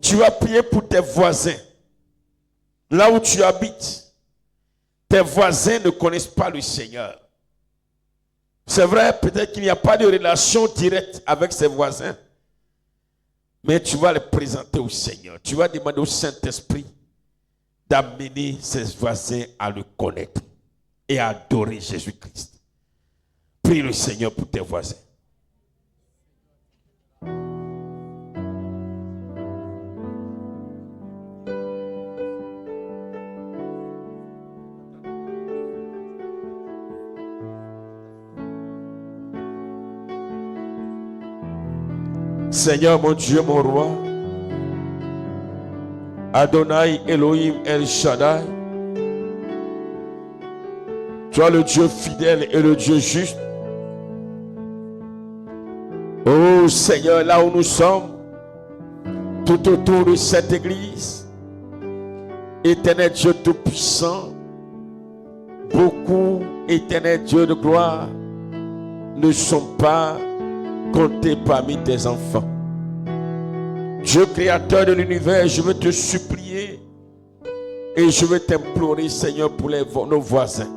Tu vas prier pour tes voisins. Là où tu habites, tes voisins ne connaissent pas le Seigneur. C'est vrai, peut-être qu'il n'y a pas de relation directe avec ses voisins, mais tu vas les présenter au Seigneur. Tu vas demander au Saint-Esprit d'amener ses voisins à le connaître et à adorer Jésus-Christ. Prie le Seigneur pour tes voisins. Seigneur mon Dieu, mon roi, Adonai Elohim El Shaddai, toi le Dieu fidèle et le Dieu juste. Oh Seigneur, là où nous sommes, tout autour de cette église, éternel Dieu tout-puissant, beaucoup, éternel Dieu de gloire, ne sont pas comptés parmi tes enfants. Dieu créateur de l'univers, je veux te supplier et je veux t'implorer, Seigneur, pour nos voisins.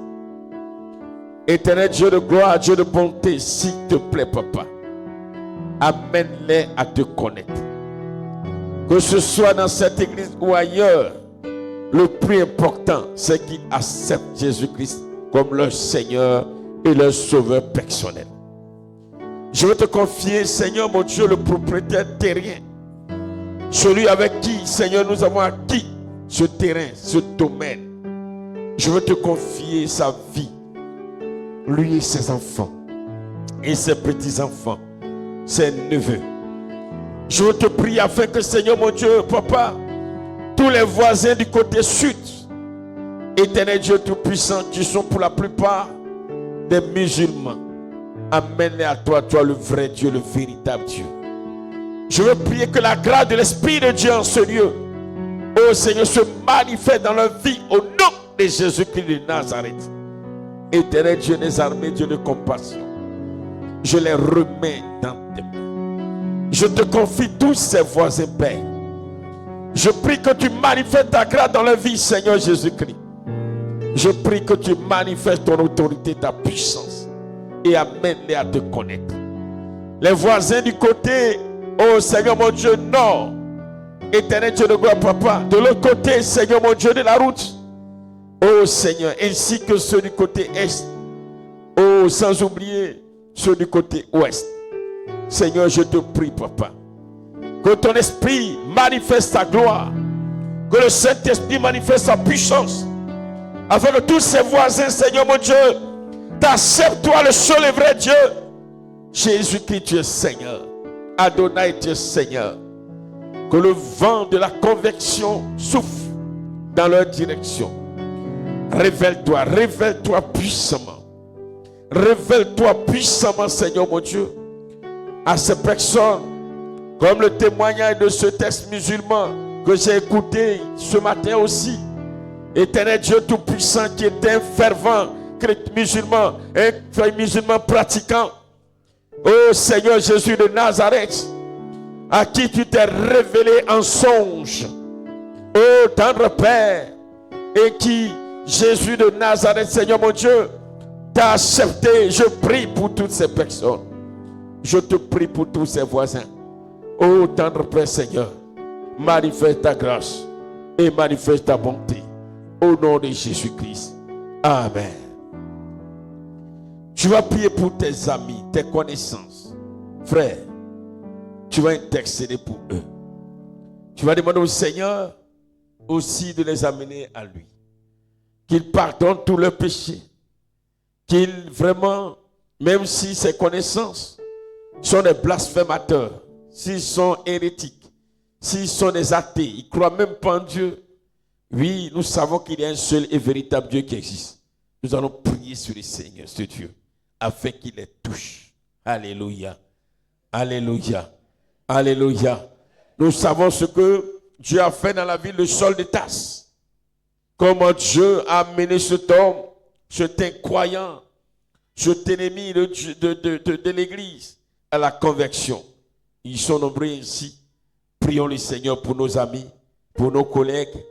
Éternel Dieu de gloire, Dieu de bonté, s'il te plaît, Papa, amène-les à te connaître. Que ce soit dans cette église ou ailleurs, le plus important, c'est qu'ils acceptent Jésus-Christ comme leur Seigneur et leur Sauveur personnel. Je veux te confier, Seigneur mon Dieu, le propriétaire terrien. Celui avec qui, Seigneur, nous avons acquis ce terrain, ce domaine. Je veux te confier sa vie, lui et ses enfants, et ses petits-enfants, ses neveux. Je veux te prier afin que, Seigneur mon Dieu, Papa, tous les voisins du côté sud, éternel Dieu tout-puissant, qui sont pour la plupart des musulmans, amène-les à toi, toi le vrai Dieu, le véritable Dieu. Je veux prier que la grâce de l'Esprit de Dieu en ce lieu, oh Seigneur, se manifeste dans leur vie au nom de Jésus-Christ de Nazareth. Éternel Dieu des armées, Dieu de compassion, je les remets dans tes mains. Je te confie tous ces voisins, Père. Je prie que tu manifestes ta grâce dans leur vie, Seigneur Jésus-Christ. Je prie que tu manifestes ton autorité, ta puissance, et amène-les à te connaître. Les voisins du côté, oh Seigneur mon Dieu, nord, éternel Dieu de gloire, Papa, de l'autre côté, Seigneur mon Dieu, de la route, oh Seigneur, ainsi que ceux du côté est, oh sans oublier ceux du côté ouest. Seigneur, je te prie, Papa, que ton esprit manifeste ta gloire, que le Saint-Esprit manifeste sa puissance, afin que tous ces voisins, Seigneur mon Dieu, t'acceptent, toi le seul et vrai Dieu. Jésus-Christ, tu es Seigneur. Adonai, tu es Seigneur. Que le vent de la conviction souffle dans leur direction. Révèle-toi puissamment. Révèle-toi puissamment, Seigneur mon Dieu, à ces personnes, comme le témoignage de ce texte musulman que j'ai écouté ce matin aussi. Éternel Dieu tout-puissant, qui est un fervent musulman, un musulman pratiquant. Oh Seigneur Jésus de Nazareth, à qui tu t'es révélé en songe. Oh tendre Père, et qui, Jésus de Nazareth, Seigneur mon Dieu, t'a accepté. Je prie pour toutes ces personnes. Je te prie pour tous ces voisins. Oh tendre Père Seigneur, manifeste ta grâce et manifeste ta bonté. Au nom de Jésus-Christ. Amen. Tu vas prier pour tes amis, tes connaissances. Frère, tu vas intercéder pour eux. Tu vas demander au Seigneur aussi de les amener à lui. Qu'il pardonne tous leurs péchés. Qu'il vraiment, même si ses connaissances sont des blasphémateurs, s'ils sont hérétiques, s'ils sont des athées, ils ne croient même pas en Dieu. Oui, nous savons qu'il y a un seul et véritable Dieu qui existe. Nous allons prier sur le Seigneur, ce Dieu. afin qu'il les touche. Alléluia. Alléluia. Alléluia. Nous savons ce que Dieu a fait dans la ville de Saul de Tarse. Comment Dieu a amené cet homme, cet incroyant, cet ennemi de l'Église à la conversion. Ils sont nombreux ici. Prions le Seigneur pour nos amis, pour nos collègues,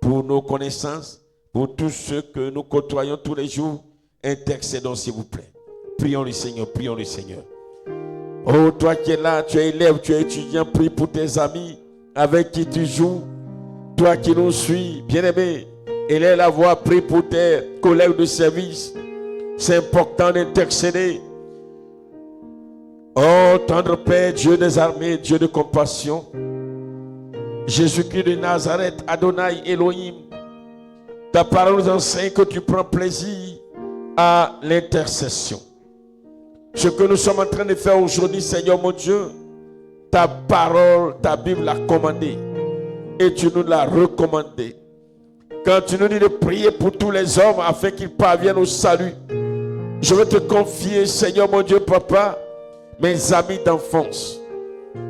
pour nos connaissances, pour tous ceux que nous côtoyons tous les jours. Intercédons s'il vous plaît. Prions le Seigneur, prions le Seigneur. Oh, toi qui es là, tu es élève, tu es étudiant, prie pour tes amis avec qui tu joues. Toi qui nous suis, bien-aimé, élève la voix, prie pour tes collègues de service. C'est important d'intercéder. Oh, tendre Père, Dieu des armées, Dieu de compassion. Jésus-Christ de Nazareth, Adonai, Elohim. Ta parole nous enseigne que tu prends plaisir à l'intercession. Ce que nous sommes en train de faire aujourd'hui, Seigneur mon Dieu, ta parole, ta Bible l'a commandé et tu nous l'as recommandé. Quand tu nous dis de prier pour tous les hommes afin qu'ils parviennent au salut, je veux te confier, Seigneur mon Dieu, Papa, mes amis d'enfance.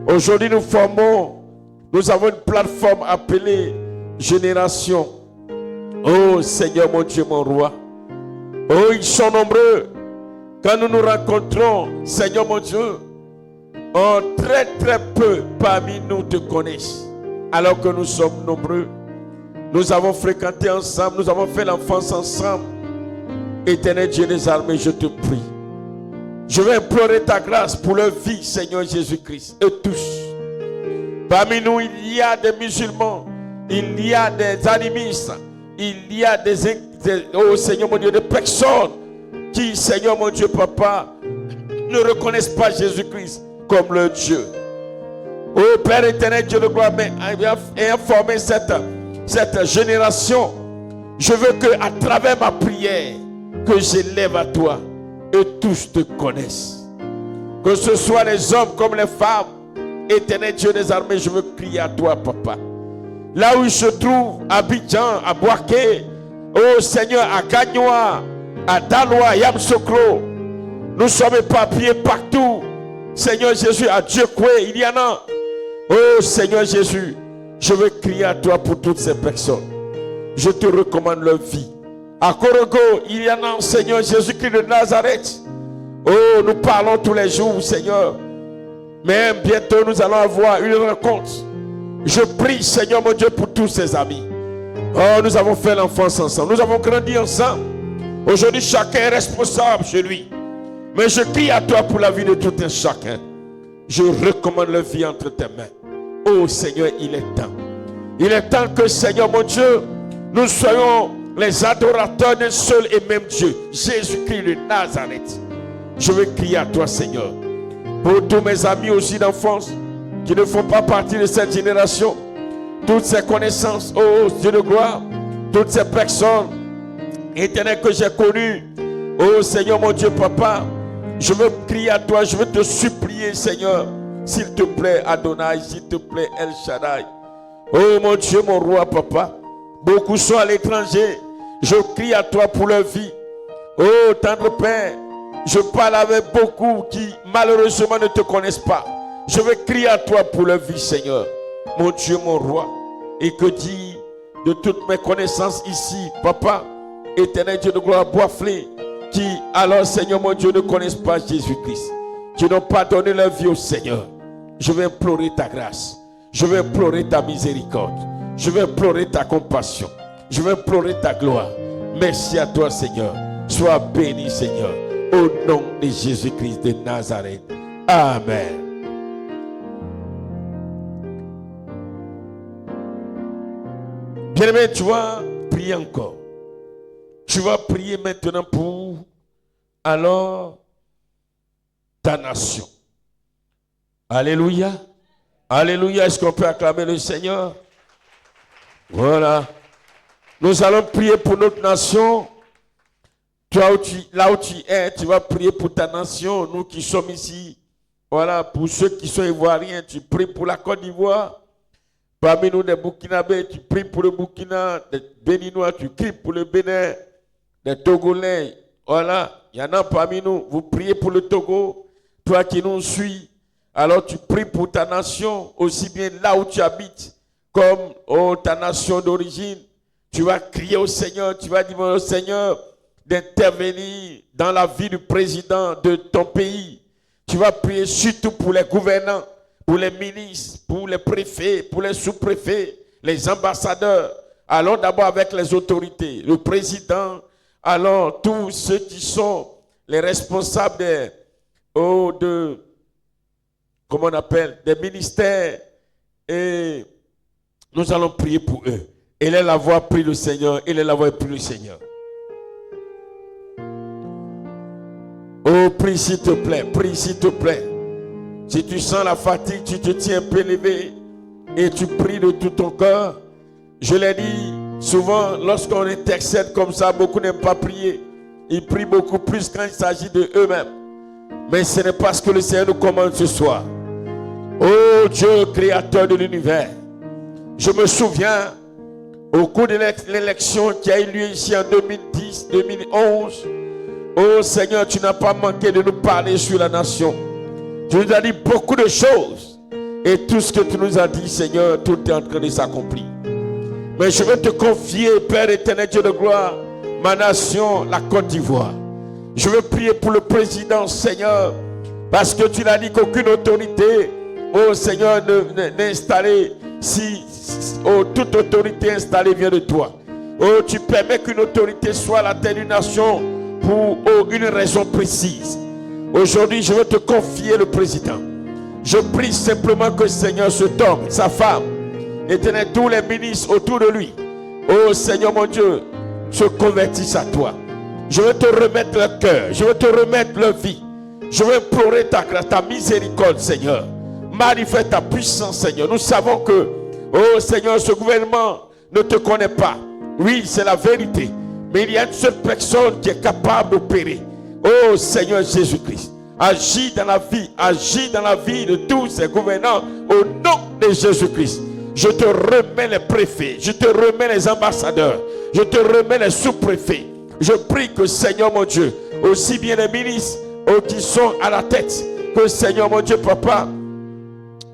Aujourd'hui, nous avons une plateforme appelée Génération. Oh Seigneur mon Dieu, mon roi. Oh, ils sont nombreux. Quand nous nous rencontrons, Seigneur mon Dieu, oh, très très peu parmi nous te connaissent. Alors que nous sommes nombreux. Nous avons fréquenté ensemble, nous avons fait l'enfance ensemble. Éternel Dieu des armées, je te prie. Je vais implorer ta grâce pour leur vie, Seigneur Jésus-Christ, et tous. Parmi nous, il y a des musulmans, il y a des animistes, il y a oh Seigneur mon Dieu, des personnes qui, Seigneur mon Dieu, Papa, ne reconnaissent pas Jésus-Christ comme leur Dieu. Oh Père éternel, Dieu de gloire, mais ayant formé cette génération, je veux que à travers ma prière, que j'élève à toi, et tous te connaissent. Que ce soit les hommes comme les femmes, éternel Dieu des armées, je veux crier à toi, Papa. Là où je trouve, à Abidjan, à Boaké, oh Seigneur, à Gagnoa, à Daloa, Yamsokro, nous sommes éparpillés partout. Seigneur Jésus, à Dieucoué, il y en a. Oh Seigneur Jésus, je veux crier à toi pour toutes ces personnes. Je te recommande leur vie. À Korogo, il y en a, Seigneur Jésus-Christ de Nazareth. Oh, nous parlons tous les jours, Seigneur. Mais bientôt, nous allons avoir une rencontre. Je prie, Seigneur mon Dieu, pour tous ces amis. Oh, nous avons fait l'enfance ensemble. Nous avons grandi ensemble. Aujourd'hui, chacun est responsable chez lui. Mais je crie à toi pour la vie de tout un chacun. Je recommande leur vie entre tes mains. Oh Seigneur, il est temps. Il est temps que, Seigneur mon Dieu, nous soyons les adorateurs d'un seul et même Dieu, Jésus-Christ de Nazareth. Je veux crier à toi, Seigneur, pour tous mes amis aussi d'enfance qui ne font pas partie de cette génération, toutes ces connaissances, oh Dieu de gloire, toutes ces personnes éternelles que j'ai connues, oh Seigneur mon Dieu, Papa, je veux crier à toi, je veux te supplier, Seigneur, s'il te plaît, Adonai, s'il te plaît, El Shaddai. Oh mon Dieu, mon roi, Papa, beaucoup sont à l'étranger. Je crie à toi pour leur vie. Oh, tendre Père, je parle avec beaucoup qui malheureusement ne te connaissent pas. Je veux crier à toi pour leur vie, Seigneur. Mon Dieu, mon roi. Et que dire de toutes mes connaissances ici, Papa, éternel Dieu de gloire, Boisflé, qui alors, Seigneur, mon Dieu, ne connaissent pas Jésus-Christ, qui n'ont pas donné leur vie au Seigneur. Je vais implorer ta grâce. Je vais implorer ta miséricorde. Je vais implorer ta compassion. Je vais implorer ta gloire. Merci à toi, Seigneur. Sois béni, Seigneur. Au nom de Jésus-Christ de Nazareth. Amen. Bien-aimé, tu vas prier encore. Tu vas prier maintenant pour alors ta nation. Alléluia. Alléluia. Est-ce qu'on peut acclamer le Seigneur? Voilà. Nous allons prier pour notre nation. Toi, là où tu es, tu vas prier pour ta nation. Nous qui sommes ici, voilà, pour ceux qui sont ivoiriens, tu pries pour la Côte d'Ivoire. Parmi nous, des Burkinabés, tu pries pour le Burkina. Des Béninois, tu pries pour le Bénin. Des Togolais, Voilà, il y en a parmi nous. Vous priez pour le Togo. Toi qui nous suis, alors tu pries pour ta nation, aussi bien là où tu habites, comme ta nation d'origine. Tu vas crier au Seigneur, tu vas dire au Seigneur d'intervenir dans la vie du président de ton pays. Tu vas prier surtout pour les gouvernants, pour les ministres, pour les préfets, pour les sous-préfets, les ambassadeurs. Allons d'abord avec les autorités, le président, alors tous ceux qui sont les responsables comment on appelle, des ministères, et nous allons prier pour eux. Et là, la voix prie le Seigneur, et là, la voix prie le Seigneur. Oh, prie s'il te plaît, prie s'il te plaît. Si tu sens la fatigue, tu te tiens un peu levé et tu pries de tout ton cœur. Je l'ai dit, souvent, lorsqu'on intercède comme ça, beaucoup n'aiment pas prier. Ils prient beaucoup plus quand il s'agit de eux-mêmes. Mais ce n'est pas ce que le Seigneur nous commande ce soir. Oh Dieu, créateur de l'univers, je me souviens au cours de l'élection qui a eu lieu ici en 2010, 2011. Oh Seigneur, tu n'as pas manqué de nous parler sur la nation. Tu nous as dit beaucoup de choses. Et tout ce que tu nous as dit, Seigneur, tout est en train de s'accomplir. Mais je veux te confier, Père éternel, Dieu de gloire, ma nation, la Côte d'Ivoire. Je veux prier pour le président, Seigneur, parce que tu l'as dit qu'aucune autorité, oh Seigneur, n'est installée si toute autorité installée vient de toi. Oh, tu permets qu'une autorité soit à la tête d'une nation pour une raison précise. Aujourd'hui, je veux te confier le président. Je prie simplement que Seigneur, cet homme, sa femme, éternel, tous les ministres autour de lui, oh Seigneur mon Dieu, se convertissent à toi. Je veux te remettre leur cœur, je veux te remettre leur vie. Je veux implorer ta grâce, ta miséricorde, Seigneur. Manifeste ta puissance, Seigneur. Nous savons que, oh Seigneur, ce gouvernement ne te connaît pas. Oui, c'est la vérité. Mais il y a une seule personne qui est capable d'opérer. Oh Seigneur Jésus-Christ, agis dans la vie de tous ces gouvernants au nom de Jésus-Christ. Je te remets les préfets, je te remets les ambassadeurs, je te remets les sous-préfets. Je prie que Seigneur mon Dieu, aussi bien les ministres qui sont à la tête, que Seigneur mon Dieu, Papa,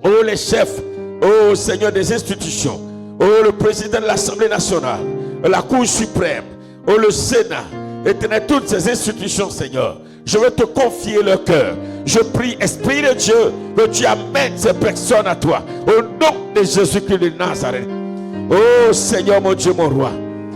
oh les chefs, oh Seigneur des institutions, oh le président de l'Assemblée nationale, la Cour suprême, oh le Sénat, éternel, toutes ces institutions, Seigneur, je veux te confier leur cœur. Je prie, Esprit de Dieu, que tu amènes ces personnes à toi, au nom de Jésus-Christ de Nazareth. Oh Seigneur mon Dieu, mon roi,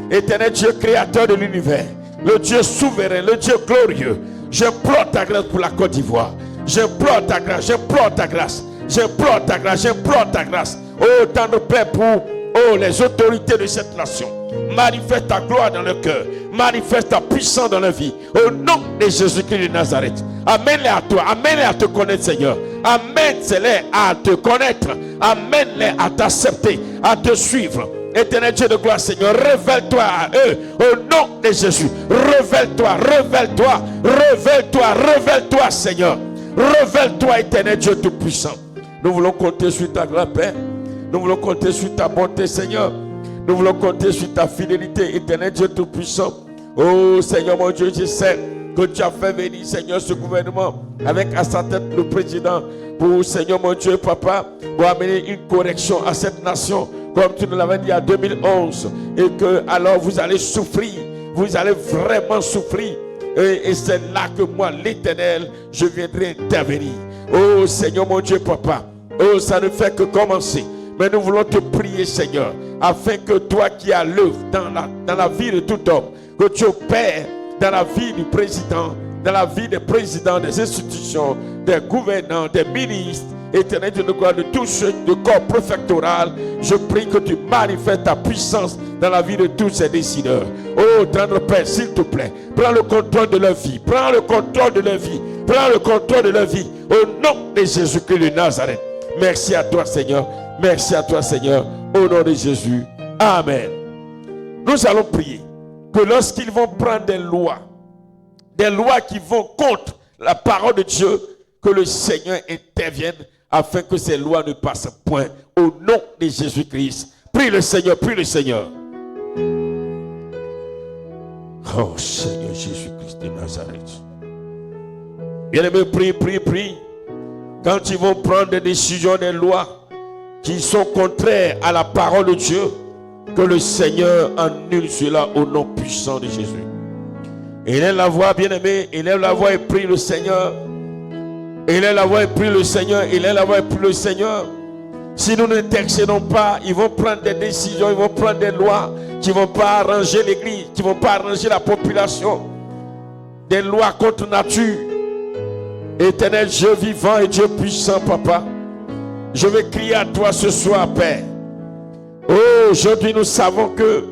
éternel Dieu, créateur de l'univers, le Dieu souverain, le Dieu glorieux, j'implore ta grâce pour la Côte d'Ivoire. J'implore ta grâce, j'implore ta grâce, j'implore ta grâce, j'implore ta grâce. Oh, tendre Père, pour les autorités de cette nation. Manifeste ta gloire dans leur cœur. Manifeste ta puissance dans leur vie. Au nom de Jésus-Christ de Nazareth. Amène-les à toi. Amène-les à te connaître, Seigneur. Amène-les à te connaître. Amène-les à t'accepter, à te suivre. Éternel Dieu de gloire, Seigneur, révèle-toi à eux. Au nom de Jésus. Révèle-toi, révèle-toi, révèle-toi, révèle-toi, Seigneur. Révèle-toi, éternel Dieu tout-puissant. Nous voulons compter sur ta grâce, Père. Nous voulons compter sur ta bonté, Seigneur. Nous voulons compter sur ta fidélité, éternel Dieu tout-puissant. Oh Seigneur mon Dieu, je sais que tu as fait venir, Seigneur, ce gouvernement avec à sa tête le président pour, Seigneur mon Dieu, Papa, pour amener une correction à cette nation, comme tu nous l'avais dit en 2011. Et que alors vous allez souffrir, vous allez vraiment souffrir. Et c'est là que moi, l'Éternel, je viendrai intervenir. Oh Seigneur mon Dieu, Papa, oh ça ne fait que commencer. Mais nous voulons te prier, Seigneur, afin que toi qui as l'œuvre dans la vie de tout homme, que tu opères dans la vie du président, dans la vie des présidents, des institutions, des gouvernants, des ministres, éternel Dieu de gloire, de tous ceux du corps préfectoral, je prie que tu manifestes ta puissance dans la vie de tous ces décideurs. Oh, tendre Père, s'il te plaît, prends le contrôle de leur vie, prends le contrôle de leur vie, prends le contrôle de leur vie, au nom de Jésus-Christ de Nazareth. Merci à toi, Seigneur. Merci à toi, Seigneur, au nom de Jésus. Amen. Nous allons prier que lorsqu'ils vont prendre des lois qui vont contre la parole de Dieu, que le Seigneur intervienne afin que ces lois ne passent point. Au nom de Jésus-Christ. Prie le Seigneur, prie le Seigneur. Oh Seigneur Jésus-Christ de Nazareth. Bien-aimés, prie. Quand ils vont prendre des décisions, des lois qui sont contraires à la parole de Dieu, que le Seigneur annule cela au nom puissant de Jésus. Élève la voix, bien-aimé, élève la voix et prie le Seigneur. Élève la voix et prie le Seigneur. Élève la voix et prie le Seigneur. Si nous n'intercédons pas, ils vont prendre des décisions, ils vont prendre des lois qui ne vont pas arranger l'église, qui ne vont pas arranger la population. Des lois contre nature. Éternel Dieu vivant et Dieu puissant, papa, je vais crier à toi ce soir, Père. Oh, aujourd'hui nous savons que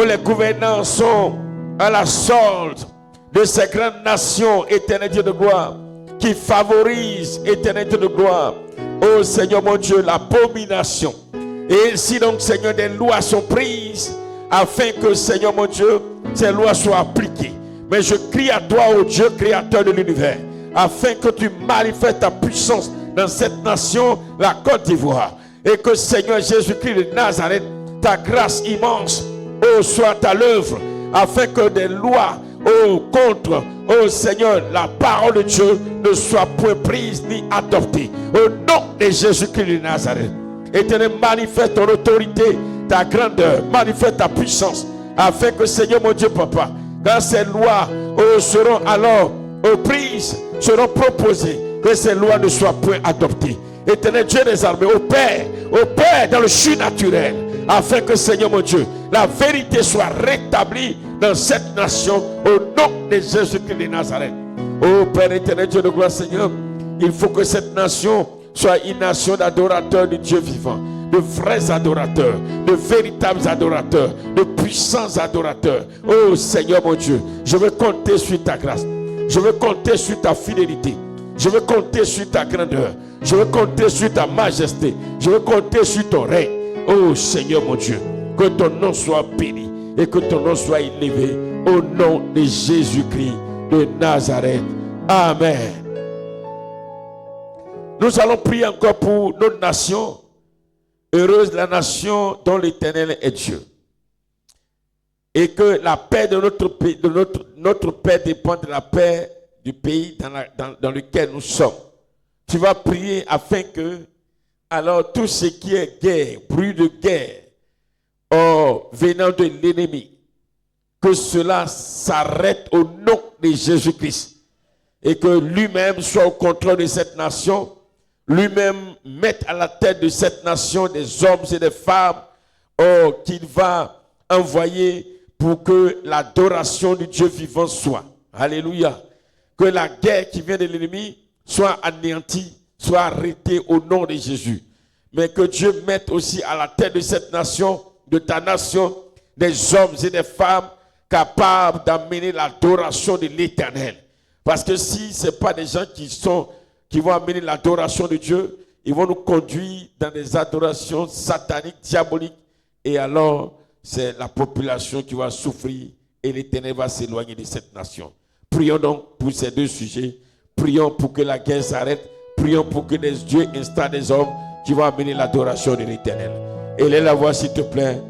les gouvernants sont à la solde de ces grandes nations, éternel Dieu de gloire, qui favorisent, éternel Dieu de gloire, oh Seigneur mon Dieu, l'abomination. Et ainsi donc, Seigneur, des lois sont prises afin que, Seigneur mon Dieu, ces lois soient appliquées. Mais je crie à toi, oh Dieu, créateur de l'univers, afin que tu manifestes ta puissance dans cette nation, la Côte d'Ivoire. Et que, Seigneur Jésus-Christ de Nazareth, ta grâce immense, oh, soit à l'œuvre, afin que des lois, oh, contre, oh Seigneur, la parole de Dieu ne soit point prise ni adoptée. Au nom de Jésus-Christ de Nazareth. Éternel, manifeste ton autorité, ta grandeur, manifeste ta puissance, afin que, Seigneur mon Dieu, Papa, quand ces lois, oh, seront alors prises, seront proposées, que ces lois ne soient point adoptées. Éternel Dieu des armées, au Père dans le surnaturel, afin que, Seigneur mon Dieu, la vérité soit rétablie dans cette nation, au nom de Jésus-Christ de Nazareth. Ô Père éternel Dieu de gloire, Seigneur, il faut que cette nation soit une nation d'adorateurs de Dieu vivant, de vrais adorateurs, de véritables adorateurs, de puissants adorateurs. Oh Seigneur mon Dieu, je veux compter sur ta grâce, je veux compter sur ta fidélité, je veux compter sur ta grandeur, je veux compter sur ta majesté, je veux compter sur ton règne. Oh Seigneur mon Dieu, que ton nom soit béni et que ton nom soit élevé au nom de Jésus-Christ de Nazareth. Amen. Nous allons prier encore pour notre nation. Heureuse la nation dont l'Éternel est Dieu. Et que la paix de notre pays, notre paix dépend de la paix du pays dans lequel nous sommes. Tu vas prier afin que, alors tout ce qui est guerre, bruit de guerre, venant de l'ennemi, que cela s'arrête au nom de Jésus-Christ. Et que lui-même soit au contrôle de cette nation, lui-même mette à la tête de cette nation des hommes et des femmes qu'il va envoyer pour que l'adoration du Dieu vivant soit. Alléluia. Que la guerre qui vient de l'ennemi soit anéantie, soit arrêtée au nom de Jésus. Mais que Dieu mette aussi à la tête de cette nation, de ta nation, des hommes et des femmes capables d'amener l'adoration de l'Éternel. Parce que si ce n'est pas des gens qui vont amener l'adoration de Dieu, ils vont nous conduire dans des adorations sataniques, diaboliques. Et alors, c'est la population qui va souffrir et l'Éternel va s'éloigner de cette nation. Prions donc pour ces deux sujets. Prions pour que la guerre s'arrête. Prions pour que des dieux installent des hommes qui vont amener l'adoration de l'Éternel. Élève la voix, s'il te plaît.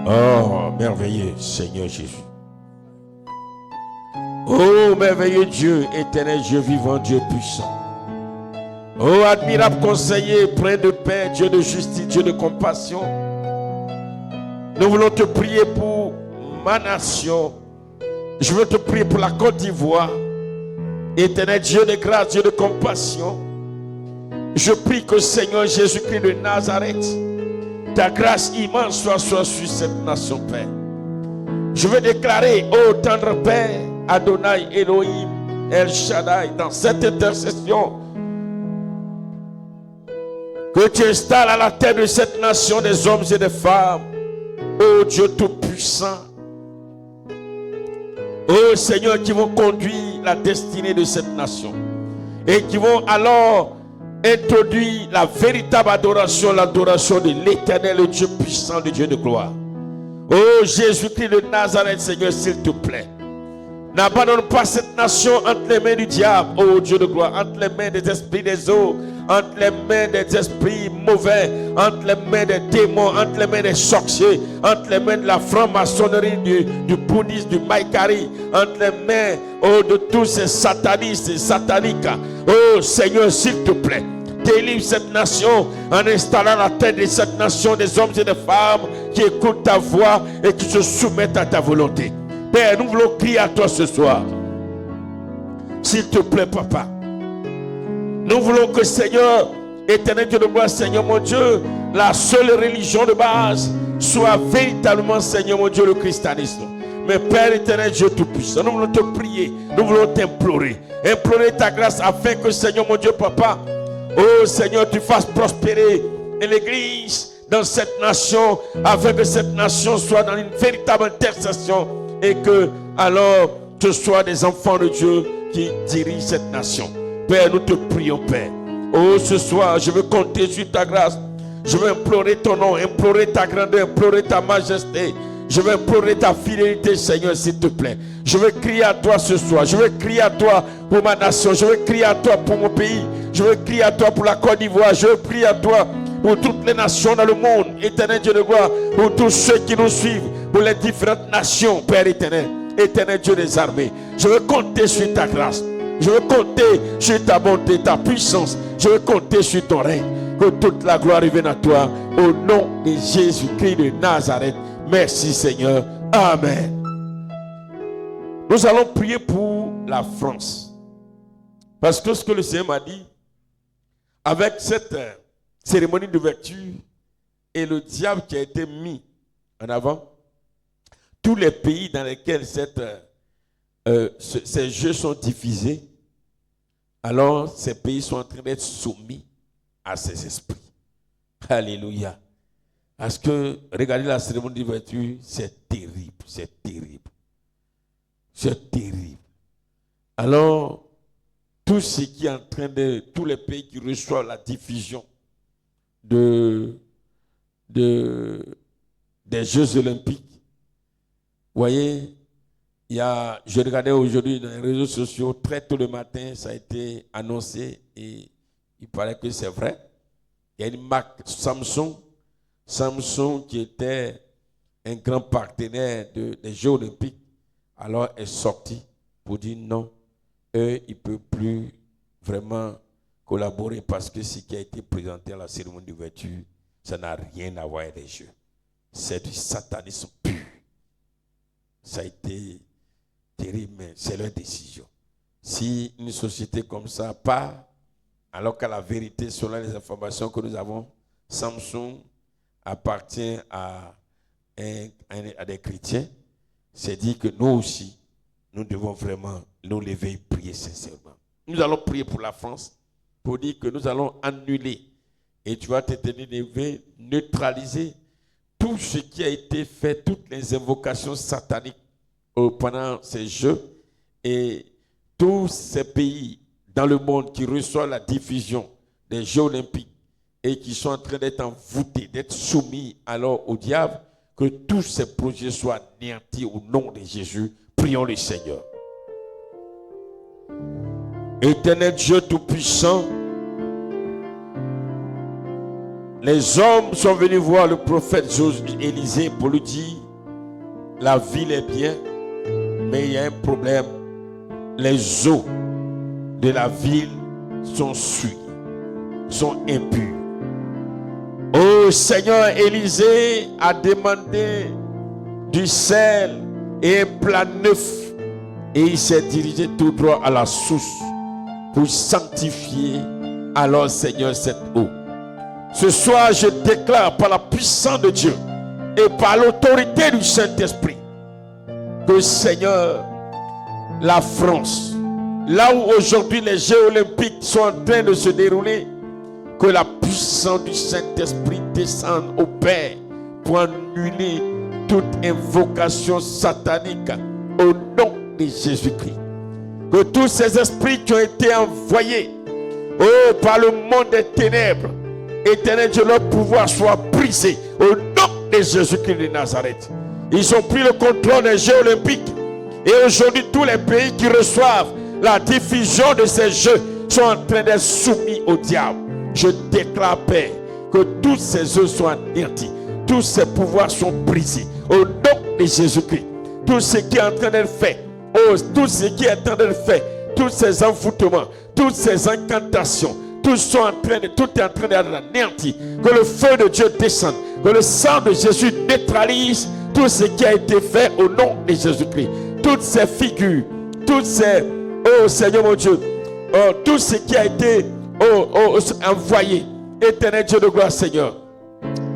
Oh, merveilleux Seigneur Jésus. Oh, merveilleux Dieu, éternel Dieu vivant, Dieu puissant. Oh, admirable conseiller, plein de paix, Dieu de justice, Dieu de compassion. Nous voulons te prier pour ma nation. Je veux te prier pour la Côte d'Ivoire. Éternel Dieu de grâce, Dieu de compassion. Je prie que Seigneur Jésus-Christ de Nazareth, ta grâce immense soit sur cette nation, Père. Je veux déclarer, ô tendre Père, Adonai, Elohim, El Shaddai, dans cette intercession, que tu installes à la tête de cette nation des hommes et des femmes, ô Dieu Tout-Puissant, ô Seigneur, qui vont conduire la destinée de cette nation et qui vont alors introduire la véritable adoration, l'adoration de l'Éternel, le Dieu puissant, le Dieu de gloire. Oh Jésus-Christ de Nazareth, Seigneur, s'il te plaît, n'abandonne pas cette nation entre les mains du diable, oh Dieu de gloire, entre les mains des esprits des eaux, entre les mains des esprits mauvais, entre les mains des démons, entre les mains des sorciers, entre les mains de la franc-maçonnerie, du bouddhisme, du maïkari, entre les mains de tous ces satanistes et sataniques. Oh Seigneur, s'il te plaît, délivre cette nation en installant la tête de cette nation des hommes et des femmes qui écoutent ta voix et qui se soumettent à ta volonté. Père, nous voulons crier à toi ce soir. S'il te plaît, Papa. Nous voulons que, Seigneur, éternel Dieu de gloire, Seigneur mon Dieu, la seule religion de base soit véritablement, Seigneur mon Dieu, le christianisme. Mais Père éternel Dieu tout-puissant, nous voulons te prier, nous voulons t'implorer. Implorer ta grâce afin que, Seigneur mon Dieu, Papa, oh Seigneur, tu fasses prospérer l'Église dans cette nation, afin que cette nation soit dans une véritable intercession et que alors ce soit des enfants de Dieu qui dirigent cette nation. Père, nous te prions, Père. Oh, ce soir, je veux compter sur ta grâce. Je veux implorer ton nom, implorer ta grandeur, implorer ta majesté. Je veux implorer ta fidélité, Seigneur, s'il te plaît. Je veux crier à toi ce soir. Je veux crier à toi pour ma nation. Je veux crier à toi pour mon pays. Je veux crier à toi pour la Côte d'Ivoire. Je veux crier à toi pour toutes les nations dans le monde. Éternel Dieu de gloire, pour tous ceux qui nous suivent, pour les différentes nations, Père éternel. Éternel Dieu des armées. Je veux compter sur ta grâce. Je veux compter sur ta bonté, ta puissance. Je veux compter sur ton règne. Que toute la gloire revienne à toi. Au nom de Jésus-Christ de Nazareth. Merci Seigneur. Amen. Nous allons prier pour la France. Parce que ce que le Seigneur m'a dit, avec cette cérémonie d'ouverture et le diable qui a été mis en avant, tous les pays dans lesquels ces jeux sont diffusés, alors ces pays sont en train d'être soumis à ces esprits. Alléluia. Parce que, regardez la cérémonie d'ouverture, c'est terrible, c'est terrible. C'est terrible. Alors, tout ce qui est en train de... Tous les pays qui reçoivent la diffusion des Jeux Olympiques, vous voyez, je regardais aujourd'hui dans les réseaux sociaux, très tôt le matin, ça a été annoncé et il paraît que c'est vrai. Il y a une marque Samsung qui était un grand partenaire des Jeux Olympiques, alors est sorti pour dire non, eux, ils ne peuvent plus vraiment collaborer parce que ce qui a été présenté à la cérémonie d'ouverture, ça n'a rien à voir avec les Jeux. C'est du satanisme pur. Ça a été terrible, mais c'est leur décision. Si une société comme ça part, alors qu'à la vérité, selon les informations que nous avons, Samsung appartient à des chrétiens, c'est dit que nous aussi, nous devons vraiment nous lever et prier sincèrement. Nous allons prier pour la France, pour dire que nous allons annuler, et tu vas te tenir levé, neutraliser tout ce qui a été fait, toutes les invocations sataniques pendant ces Jeux, et tous ces pays dans le monde qui reçoivent la diffusion des Jeux Olympiques et qui sont en train d'être envoûtés, d'être soumis alors au diable, que tous ces projets soient anéantis au nom de Jésus. Prions le Seigneur. Éternel Dieu Tout-Puissant, les hommes sont venus voir le prophète Élisée pour lui dire, la ville est bien, mais il y a un problème. Les eaux de la ville sont souillées, sont impures. Oh Seigneur, Élisée a demandé du sel et un plat neuf et il s'est dirigé tout droit à la source pour sanctifier alors Seigneur cette eau. Ce soir je déclare par la puissance de Dieu et par l'autorité du Saint-Esprit que Seigneur, la France, là où aujourd'hui les Jeux Olympiques sont en train de se dérouler, que la puissance du Saint-Esprit descende au Père pour annuler toute invocation satanique au nom de Jésus-Christ. Que tous ces esprits qui ont été envoyés par le monde des ténèbres, éternel Dieu, leur pouvoir soit brisé au nom de Jésus-Christ de Nazareth. Ils ont pris le contrôle des Jeux Olympiques et aujourd'hui tous les pays qui reçoivent la diffusion de ces Jeux sont en train d'être soumis au diable. Je déclare, Père, que tous ces œuvres soient anéantis. Tous ces pouvoirs sont brisés. Au nom de Jésus-Christ. Tout ce qui est en train d'être fait. Oh, tout ce qui est en train d'être fait. Tous ces envoûtements. Toutes ces incantations. Tout est en train d'être anéanti. Que le feu de Dieu descende. Que le sang de Jésus neutralise tout ce qui a été fait au nom de Jésus-Christ. Toutes ces figures. Toutes ces... Oh Seigneur mon Dieu. Oh, tout ce qui a été envoyé. Éternel Dieu de gloire, Seigneur.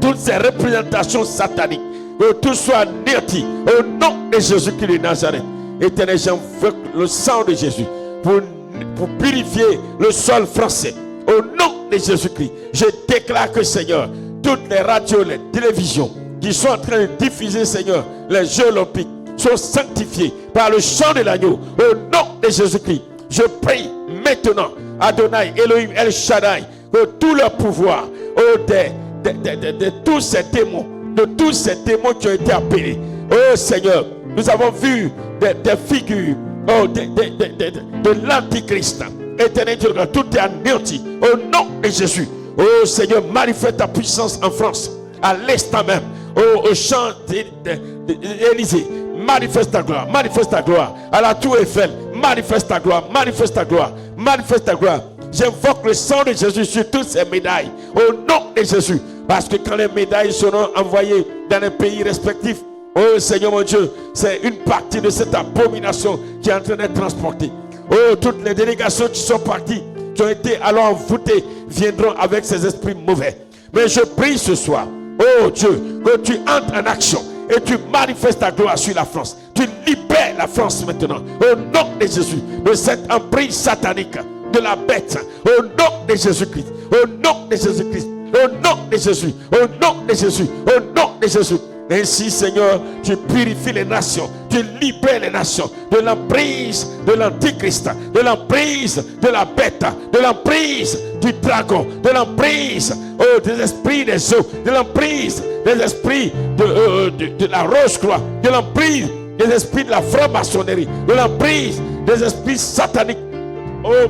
Toutes ces représentations sataniques. Que tout soit anéanti. Au nom de Jésus-Christ de Nazareth. Éternel, j'invoque le sang de Jésus. Pour purifier le sol français. Au nom de Jésus-Christ, je déclare que, Seigneur, toutes les radios, les télévisions qui sont en train de diffuser, Seigneur, les Jeux olympiques sont sanctifiés par le sang de l'agneau. Au nom de Jésus-Christ, je prie maintenant, Adonai, Elohim, El Shaddai, que tout leur pouvoir, de tous ces démons, qui ont été appelés. Oh Seigneur, nous avons vu des figures de l'Antichrist. Éternel Dieu, tout est anéanti au nom de Jésus. Oh Seigneur, manifeste ta puissance en France, à l'instant même, au champ d'Élysée. Manifeste ta gloire, à la tour Eiffel. Manifeste ta gloire, manifeste ta gloire. J'invoque le sang de Jésus sur toutes ces médailles au nom de Jésus. Parce que quand les médailles seront envoyées dans les pays respectifs, oh Seigneur mon Dieu, c'est une partie de cette abomination qui est en train d'être transportée. Oh, toutes les délégations qui sont parties, qui ont été alors envoûtées, viendront avec ces esprits mauvais. Mais je prie ce soir, oh Dieu, que tu entres en action et tu manifestes ta gloire sur la France. Tu libères la France maintenant, au nom de Jésus, de cette emprise satanique de la bête, au nom de Jésus-Christ, au nom de Jésus-Christ, au nom de Jésus, au nom de Jésus, au nom de Jésus. Ainsi, Seigneur, tu purifies les nations, tu libères les nations de l'emprise de l'Antichrist, de l'emprise de la bête, de l'emprise du dragon, de l'emprise des esprits des eaux, de l'emprise des esprits de la Roche-Croix, de l'emprise des esprits de la franc-maçonnerie, de l'emprise des esprits sataniques. Oh,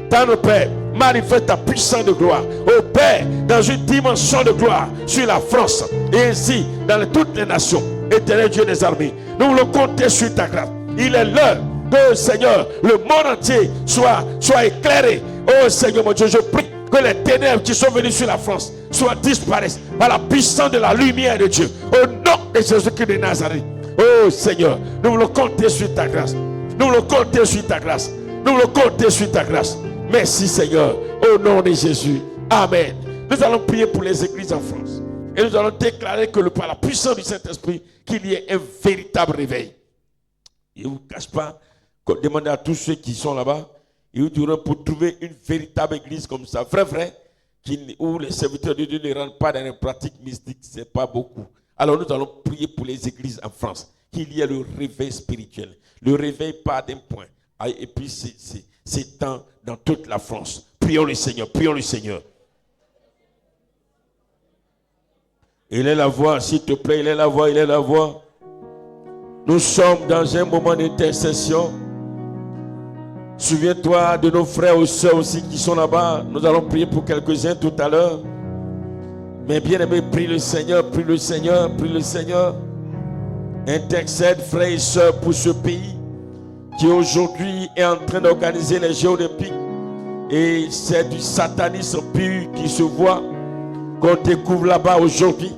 dans le Père, manifeste ta puissance de gloire, au Père, dans une dimension de gloire sur la France et ainsi dans toutes les nations. Éternel Dieu des armées, nous voulons compter sur ta grâce. Il est l'heure que, Seigneur, le monde entier soit éclairé. Oh Seigneur mon Dieu, je prie que les ténèbres qui sont venues sur la France disparaissent par la puissance de la lumière de Dieu. Au nom de Jésus-Christ de Nazareth. Oh Seigneur, nous voulons compter sur ta grâce. Nous voulons compter sur ta grâce. Nous voulons compter sur ta grâce. Merci Seigneur, au nom de Jésus. Amen. Nous allons prier pour les églises en France. Et nous allons déclarer que par la puissance du Saint-Esprit, qu'il y ait un véritable réveil. Et ne vous cache pas, demandez à tous ceux qui sont là-bas, ils vous diront pour trouver une véritable église comme ça, vrai, où les serviteurs de Dieu ne rentrent pas dans les pratiques mystiques, ce n'est pas beaucoup. Alors nous allons prier pour les églises en France, qu'il y ait le réveil spirituel. Le réveil pas d'un point. Et puis c'est dans toute la France. Prions le Seigneur, prions le Seigneur. Il est la voix, s'il te plaît, il est la voix, il est la voix. Nous sommes dans un moment d'intercession. Souviens-toi de nos frères et sœurs aussi qui sont là-bas. Nous allons prier pour quelques-uns tout à l'heure. Mais bien aimé, prie le Seigneur, prie le Seigneur, prie le Seigneur. Intercède, frères et sœurs, pour ce pays qui aujourd'hui est en train d'organiser les Jeux olympiques. Et c'est du satanisme pur qui se voit, qu'on découvre là-bas aujourd'hui.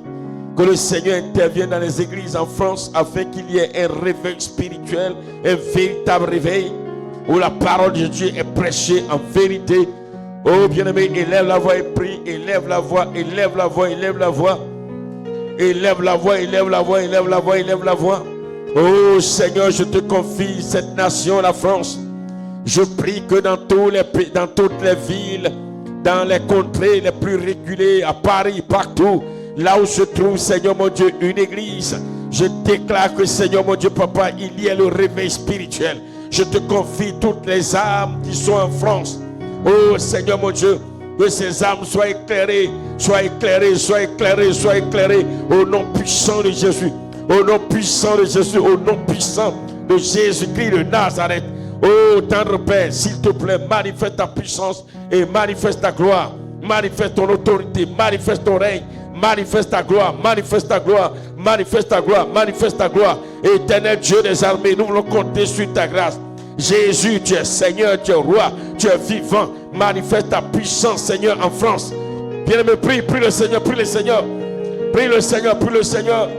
Que le Seigneur intervienne dans les églises en France afin qu'il y ait un réveil spirituel, un véritable réveil, où la parole de Dieu est prêchée en vérité. Oh bien-aimé, élève la voix et prie, élève la voix, élève la voix, élève la voix. Élève la voix, élève la voix, élève la voix, élève la voix. Oh Seigneur, je te confie cette nation, la France. Je prie que dans toutes les villes, dans les contrées les plus reculées, à Paris, partout, là où se trouve, Seigneur mon Dieu, une église, je déclare que, Seigneur mon Dieu, Papa, il y a le réveil spirituel. Je te confie toutes les âmes qui sont en France. Oh Seigneur mon Dieu, que ces âmes soient éclairées, soient éclairées, soient éclairées, soient éclairées au nom puissant de Jésus. Au nom puissant de Jésus, au nom puissant de Jésus-Christ de Nazareth. Oh tendre Père, s'il te plaît, manifeste ta puissance et manifeste ta gloire manifeste ton autorité, manifeste ton règne, manifeste ta gloire, manifeste ta gloire, manifeste ta gloire, manifeste ta gloire. Éternel Dieu des armées, nous voulons compter sur ta grâce. Jésus, tu es Seigneur, tu es roi, tu es vivant. Manifeste ta puissance, Seigneur, en France. Bien-aimé, prie le Seigneur, prie le Seigneur. Prie le Seigneur, prie le Seigneur.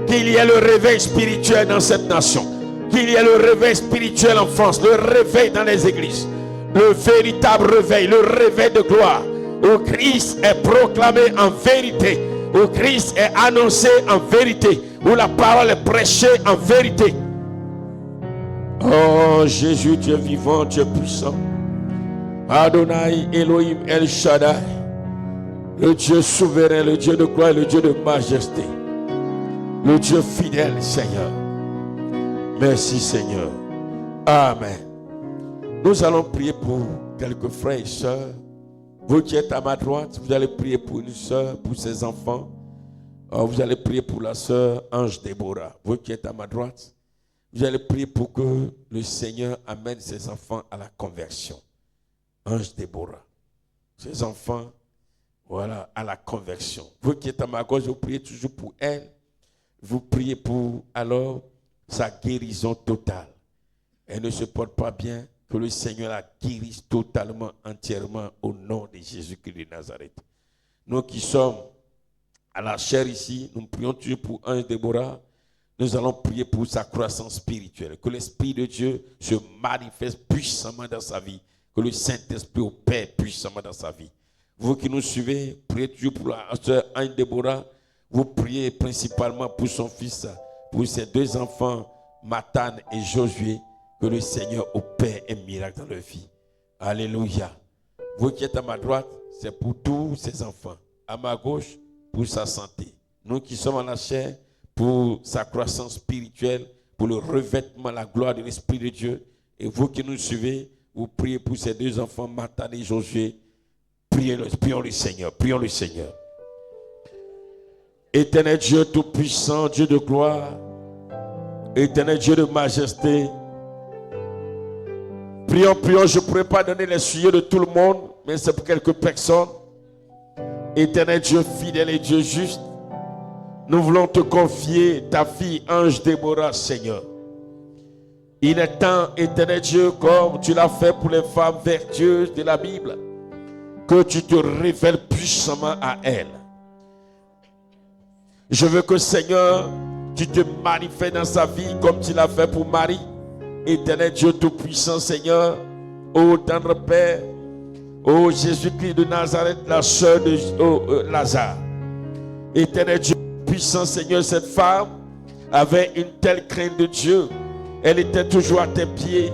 Qu'il y ait le réveil spirituel dans cette nation. Qu'il y ait le réveil spirituel en France, le réveil dans les églises. Le véritable réveil, le réveil de gloire. Où Christ est proclamé en vérité. Où Christ est annoncé en vérité. Où la parole est prêchée en vérité. Oh Jésus, tu es vivant, tu es puissant. Adonai, Elohim, El Shaddai. Le Dieu souverain, le Dieu de gloire, le Dieu de majesté. Le Dieu fidèle, Seigneur. Merci, Seigneur. Amen. Nous allons prier pour quelques frères et sœurs. Vous qui êtes à ma droite, vous allez prier pour une sœur, pour ses enfants. Vous allez prier pour la sœur Ange Déborah. Vous qui êtes à ma droite, vous allez prier pour que le Seigneur amène ses enfants à la conversion. Ange Déborah. Ses enfants, voilà, à la conversion. Vous qui êtes à ma gauche, vous priez toujours pour elle. Vous priez pour alors sa guérison totale. Elle ne se porte pas bien, que le Seigneur la guérisse totalement, entièrement au nom de Jésus-Christ de Nazareth. Nous qui sommes à la chair ici, nous prions toujours pour Ange Déborah. Nous allons prier pour sa croissance spirituelle. Que l'Esprit de Dieu se manifeste puissamment dans sa vie. Que le Saint-Esprit opère puissamment dans sa vie. Vous qui nous suivez, priez toujours pour la sœur Ange Déborah. Vous priez principalement pour son fils, pour ses deux enfants, Mathan et Josué, que le Seigneur opère un miracle dans leur vie. Alléluia. Vous qui êtes à ma droite, c'est pour tous ses enfants. À ma gauche, pour sa santé. Nous qui sommes en la chair, pour sa croissance spirituelle, pour le revêtement, la gloire de l'Esprit de Dieu. Et vous qui nous suivez, vous priez pour ces deux enfants, Mathan et Josué. Prions le Seigneur, prions le Seigneur. Éternel Dieu tout-puissant, Dieu de gloire, éternel Dieu de majesté, prions, je ne pourrais pas donner les sujets de tout le monde, mais c'est pour quelques personnes. Éternel Dieu fidèle et Dieu juste, nous voulons te confier ta fille Ange Déborah, Seigneur. Il est temps, éternel Dieu, comme tu l'as fait pour les femmes vertueuses de la Bible, que tu te révèles puissamment à elles. Je veux que, Seigneur, tu te manifestes dans sa vie comme tu l'as fait pour Marie. Éternel Dieu Tout-Puissant, Seigneur, ô tendre Père, ô Jésus-Christ de Nazareth, la sœur de Lazare. Éternel Dieu puissant, Seigneur, cette femme avait une telle crainte de Dieu. Elle était toujours à tes pieds.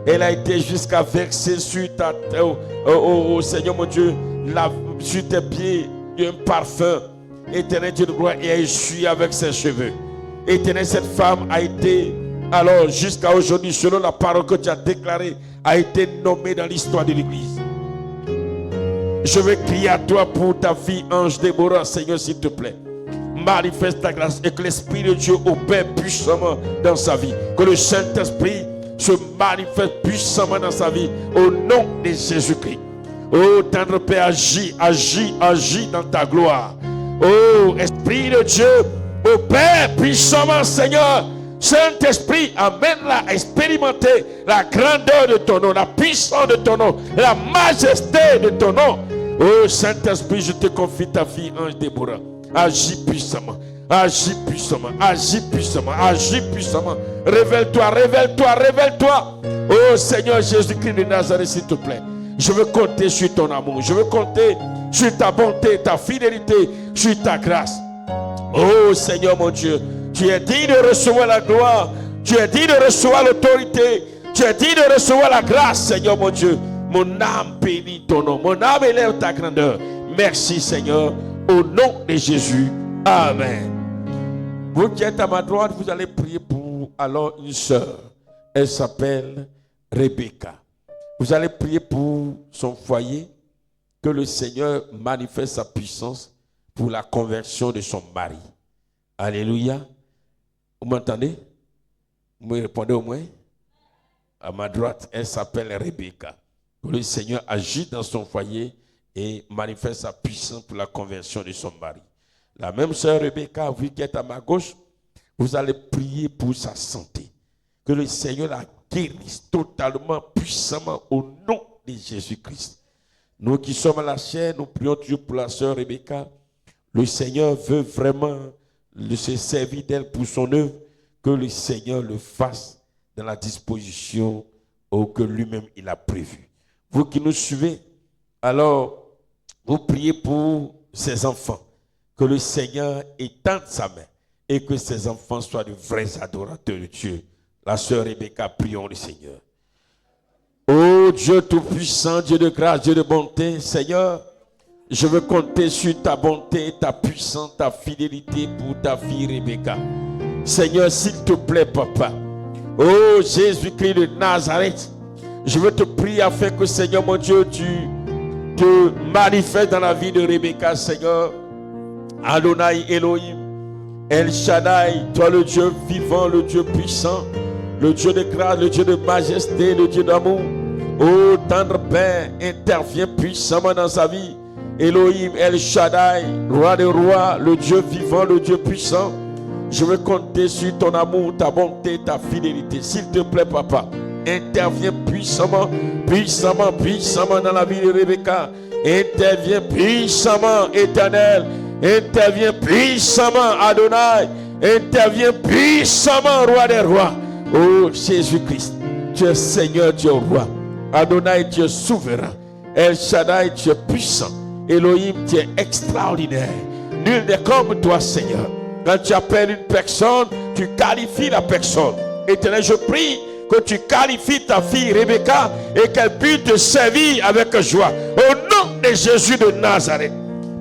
Elle a été jusqu'à verser sur ta tête, Seigneur mon Dieu, sur tes pieds un parfum. Éternel Dieu de gloire, et elle essuie avec ses cheveux. Éternel, cette femme a été, alors jusqu'à aujourd'hui, selon la parole que tu as déclarée, a été nommée dans l'histoire de l'Église. Je vais crier à toi pour ta fille Ange Déborah, Seigneur, s'il te plaît. Manifeste ta grâce et que l'Esprit de Dieu opère puissamment dans sa vie. Que le Saint-Esprit se manifeste puissamment dans sa vie au nom de Jésus-Christ. Oh, tendre Père, agis dans ta gloire. Oh, Esprit de Dieu, opère puissamment, Seigneur. Saint-Esprit, amène-la à expérimenter la grandeur de ton nom, la puissance de ton nom, la majesté de ton nom. Oh, Saint-Esprit, je te confie ta fille Ange Déborah. Agis puissamment, agis puissamment, agis puissamment, agis puissamment. Révèle-toi, révèle-toi, révèle-toi. Oh, Seigneur Jésus-Christ de Nazareth, s'il te plaît. Je veux compter sur ton amour. Je veux compter sur ta bonté, ta fidélité, sur ta grâce. Oh Seigneur mon Dieu, tu es digne de recevoir la gloire. Tu es digne de recevoir l'autorité. Tu es digne de recevoir la grâce, Seigneur mon Dieu. Mon âme bénit ton nom. Mon âme élève ta grandeur. Merci Seigneur. Au nom de Jésus. Amen. Vous qui êtes à ma droite, vous allez prier pour alors une sœur. Elle s'appelle Rebecca. Vous allez prier pour son foyer, que le Seigneur manifeste sa puissance pour la conversion de son mari. Alléluia. Vous m'entendez? Vous me répondez au moins? À ma droite, elle s'appelle Rebecca. Que le Seigneur agit dans son foyer et manifeste sa puissance pour la conversion de son mari. La même sœur Rebecca, vous qui êtes à ma gauche, vous allez prier pour sa santé. Que le Seigneur la guérisse totalement, puissamment au nom de Jésus-Christ. Nous qui sommes à la chair, nous prions toujours pour la sœur Rebecca. Le Seigneur veut vraiment se servir d'elle pour son œuvre. Que le Seigneur le fasse dans la disposition que lui-même il a prévu. Vous qui nous suivez, alors vous priez pour ses enfants. Que le Seigneur étende sa main et que ses enfants soient de vrais adorateurs de Dieu. La sœur Rebecca, prions le Seigneur. Ô Dieu Tout-Puissant, Dieu de grâce, Dieu de bonté, Seigneur, je veux compter sur ta bonté, ta puissance, ta fidélité pour ta fille Rebecca. Seigneur, s'il te plaît, Papa, ô Jésus-Christ de Nazareth, je veux te prier afin que, Seigneur mon Dieu, tu te manifestes dans la vie de Rebecca, Seigneur. Adonai Elohim, El Shaddai, toi le Dieu vivant, le Dieu puissant, le Dieu de grâce, le Dieu de majesté, le Dieu d'amour. Ô tendre Père, interviens puissamment dans sa vie. Elohim, El Shaddai, roi des rois, le Dieu vivant, le Dieu puissant. Je veux compter sur ton amour, ta bonté, ta fidélité. S'il te plaît, Papa, interviens puissamment, puissamment, puissamment dans la vie de Rebecca. Interviens puissamment, Éternel. Interviens puissamment, Adonai. Interviens puissamment, roi des rois. Oh Jésus-Christ, tu es Seigneur, tu es roi. Adonai, tu es souverain. El Shaddai, tu es puissant. Elohim, tu es extraordinaire. Nul n'est comme toi, Seigneur. Quand tu appelles une personne, tu qualifies la personne. Éternel, je prie que tu qualifies ta fille Rebecca et qu'elle puisse te servir avec joie. Au nom de Jésus de Nazareth.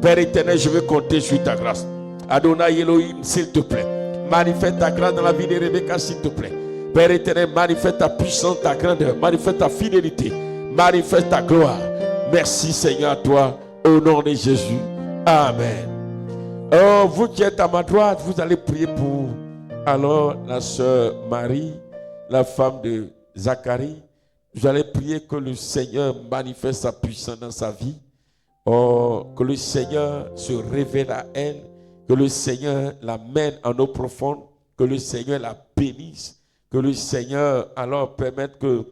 Père éternel, je veux compter sur ta grâce. Adonai Elohim, s'il te plaît, manifeste ta grâce dans la vie de Rebecca, s'il te plaît. Père éternel, manifeste ta puissance, ta grandeur, manifeste ta fidélité, manifeste ta gloire. Merci Seigneur à toi, au nom de Jésus. Amen. Oh, vous qui êtes à ma droite, vous allez prier pour alors la sœur Marie, la femme de Zacharie. Vous allez prier que le Seigneur manifeste sa puissance dans sa vie. Oh, que le Seigneur se révèle à elle, que le Seigneur la mène en eau profonde, que le Seigneur la bénisse, que le Seigneur alors permette que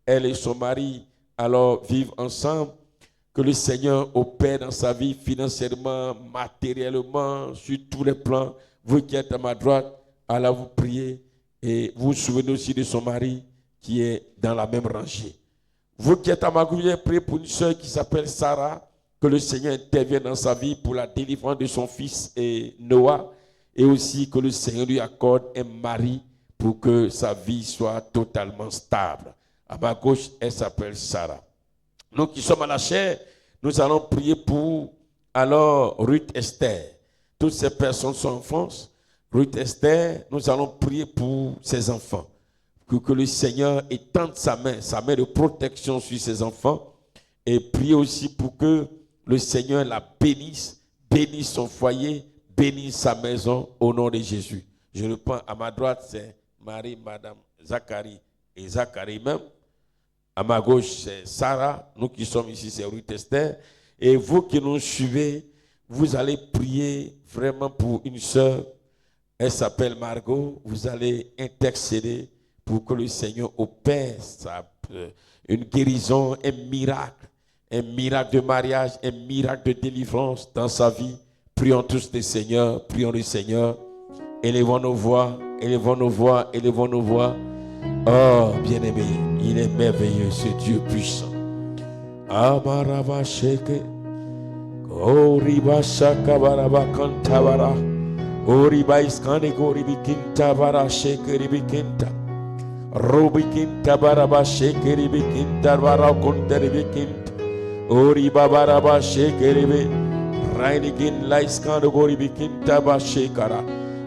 elle et son mari alors vivent ensemble, que le Seigneur opère dans sa vie financièrement, matériellement, sur tous les plans. Vous qui êtes à ma droite, alors vous priez et vous vous souvenez aussi de son mari qui est dans la même rangée. Vous qui êtes à ma gauche, priez pour une soeur qui s'appelle Sarah, que le Seigneur intervienne dans sa vie pour la délivrance de son fils et Noah, et aussi que le Seigneur lui accorde un mari pour que sa vie soit totalement stable. À ma gauche, elle s'appelle Sarah. Nous qui sommes à la chair, nous allons prier pour alors Ruth Esther. Toutes ces personnes sont en France. Ruth Esther, nous allons prier pour ses enfants. Que le Seigneur étende sa main de protection sur ses enfants. Et prier aussi pour que le Seigneur la bénisse, bénisse son foyer, bénisse sa maison au nom de Jésus. Je le prends à ma droite, c'est Marie, Madame Zacharie et Zacharie même. À ma gauche, c'est Sarah. Nous qui sommes ici, c'est Ruth Esther. Et vous qui nous suivez, vous allez prier vraiment pour une sœur. Elle s'appelle Margot. Vous allez intercéder pour que le Seigneur opère une guérison, un miracle de mariage, un miracle de délivrance dans sa vie. Prions tous le Seigneur, prions le Seigneur. Élevons nos voix, élevons nos voix, élevons nos voix. Oh, bien-aimé, il est merveilleux, ce Dieu puissant. Amaraba sheke, Oriba shakabaraba kantabara, Oriba iskane goribi kintabara sheke ribikinta, Robikinta baraba sheke ribikinta bara konta ribikinta, Oriba baraba sheke ribi, Rainigin laiskane goribikinta ba shekara.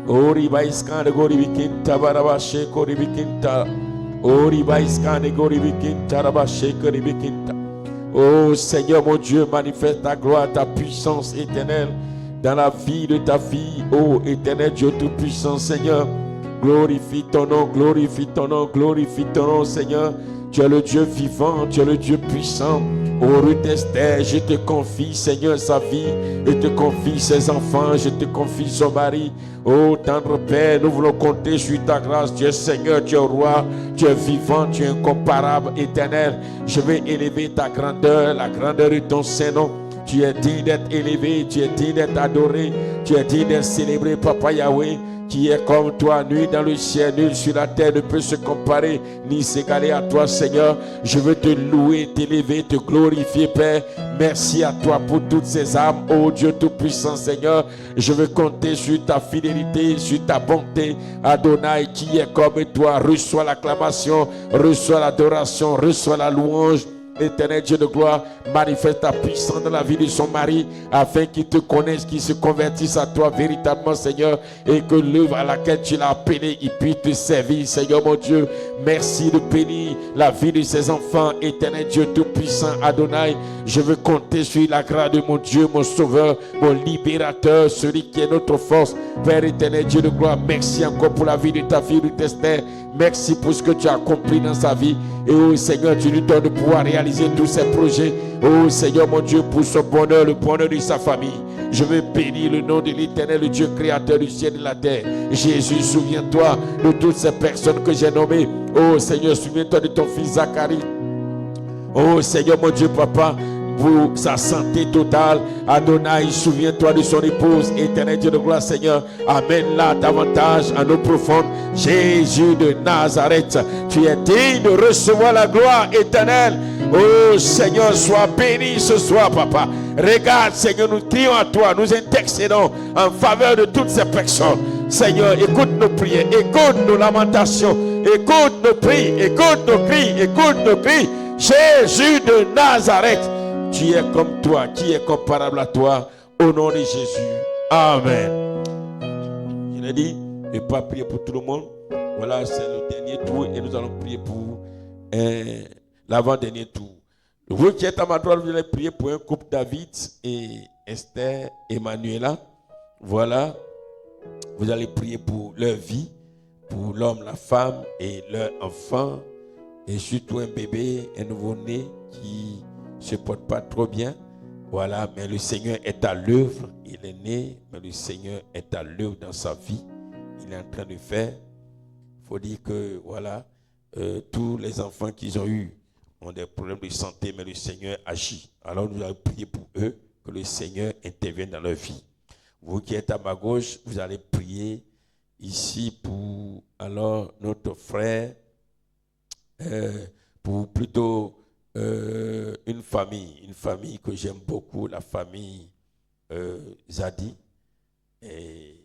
Ori baiskane gori bikinta baraba sheko ribikinta. Ori baiskane gori bikinta baraba sheko ribikinta. Oh Seigneur mon Dieu, manifeste ta gloire, ta puissance éternelle dans la vie de ta fille. Oh éternel Dieu tout-puissant, Seigneur, glorifie ton nom, glorifie ton nom, glorifie ton nom, Seigneur. Tu es le Dieu vivant, tu es le Dieu puissant. Oh, Ruth Esther, je te confie, Seigneur, sa vie. Je te confie ses enfants. Je te confie son mari. Oh, tendre Père, nous voulons compter sur ta grâce. Tu es Seigneur, tu es roi, tu es vivant, tu es incomparable, éternel. Je vais élever ta grandeur, la grandeur de ton Saint-Nom. Tu es digne d'être élevé, tu es digne d'être adoré, tu es digne d'être célébré, Papa Yahweh. Qui est comme toi, nul dans le ciel, nul sur la terre ne peut se comparer ni s'égaler à toi, Seigneur. Je veux te louer, t'élever, te glorifier, Père. Merci à toi pour toutes ces âmes, oh Dieu Tout-Puissant, Seigneur. Je veux compter sur ta fidélité, sur ta bonté. Adonai, qui est comme toi, reçois l'acclamation, reçois l'adoration, reçois la louange. Éternel Dieu de gloire, manifeste ta puissance dans la vie de son mari, afin qu'il te connaisse, qu'il se convertisse à toi véritablement, Seigneur, et que l'œuvre à laquelle tu l'as appelé, il puisse te servir, Seigneur mon Dieu. Merci de bénir la vie de ses enfants, éternel Dieu Tout-Puissant, Adonai. Je veux compter sur la grâce de mon Dieu, mon Sauveur, mon Libérateur, celui qui est notre force. Père éternel Dieu de gloire, merci encore pour la vie de ta fille Ruth Esther. Merci pour ce que tu as accompli dans sa vie. Et oh Seigneur, tu lui donnes de pouvoir réaliser tous ses projets. Oh Seigneur mon Dieu, pour son bonheur, le bonheur de sa famille. Je veux bénir le nom de l'Éternel, le Dieu créateur du ciel et de la terre. Jésus, souviens-toi de toutes ces personnes que j'ai nommées. Oh Seigneur, souviens-toi de ton fils Zacharie. Oh Seigneur mon Dieu, Papa, pour sa santé totale. Adonai, souviens-toi de son épouse. Éternel Dieu de gloire, Seigneur, amène-la davantage en eau profonde. Jésus de Nazareth, tu es digne de recevoir la gloire éternelle. Oh Seigneur, sois béni ce soir, Papa. Regarde, Seigneur, nous crions à toi, nous intercédons en faveur de toutes ces personnes. Seigneur, écoute nos prières, écoute nos lamentations, écoute nos cris, écoute nos cris, écoute nos cris. Jésus de Nazareth, tu es comme toi, qui est comparable à toi, au nom de Jésus. Amen. Je l'ai dit, je ne vais pas prier pour tout le monde. Voilà, c'est le dernier tour et nous allons prier pour l'avant-dernier tour. Vous qui êtes à ma droite, vous allez prier pour un couple, David et Esther et Manuela. Voilà, vous allez prier pour leur vie, pour l'homme, la femme et leur enfant, et surtout un bébé, un nouveau-né qui ne se porte pas trop bien. Voilà, mais le Seigneur est à l'œuvre. Il est né, mais le Seigneur est à l'œuvre dans sa vie. Il est en train de faire. Il faut dire que, voilà, tous les enfants qu'ils ont eus ont des problèmes de santé, mais le Seigneur agit. Alors nous allons prier pour eux, que le Seigneur intervienne dans leur vie. Vous qui êtes à ma gauche, vous allez prier ici pour alors notre frère, pour plutôt une famille que j'aime beaucoup, la famille Zadi. Et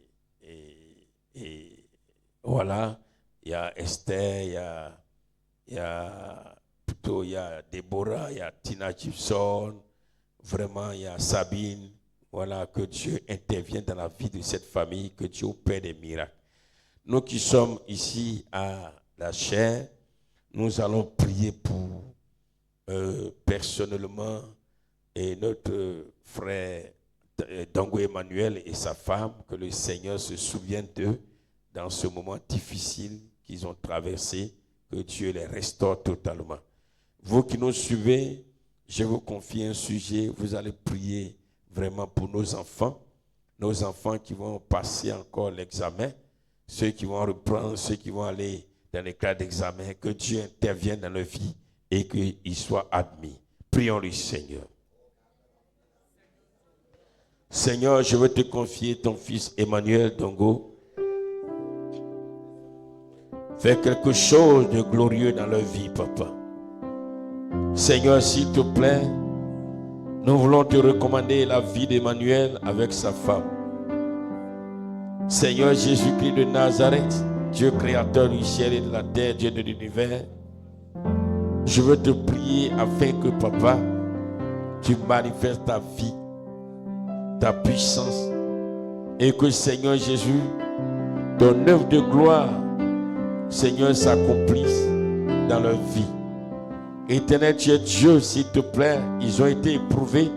voilà, il y a Esther, il y a Déborah, il y a Tina Gibson, vraiment il y a Sabine. Voilà, que Dieu intervienne dans la vie de cette famille, que Dieu opère des miracles. Nous qui sommes ici à la chaire, nous allons prier pour personnellement et notre frère Dango Emmanuel et sa femme, que le Seigneur se souvienne d'eux dans ce moment difficile qu'ils ont traversé, que Dieu les restaure totalement. Vous qui nous suivez, je vous confie un sujet, vous allez prier vraiment pour nos enfants qui vont passer encore l'examen, ceux qui vont reprendre, ceux qui vont aller dans les classes d'examen, que Dieu intervienne dans leur vie et qu'ils soient admis. Prions le Seigneur. Seigneur, je veux te confier ton fils Emmanuel Dango. Fais quelque chose de glorieux dans leur vie, Papa. Seigneur, s'il te plaît, nous voulons te recommander la vie d'Emmanuel avec sa femme. Seigneur Jésus-Christ de Nazareth, Dieu créateur du ciel et de la terre, Dieu de l'univers, je veux te prier afin que, Papa, tu manifestes ta vie, ta puissance, et que, Seigneur Jésus, ton œuvre de gloire, Seigneur, s'accomplisse dans leur vie. Éternel, tu es Dieu, s'il te plaît, ils ont été éprouvés,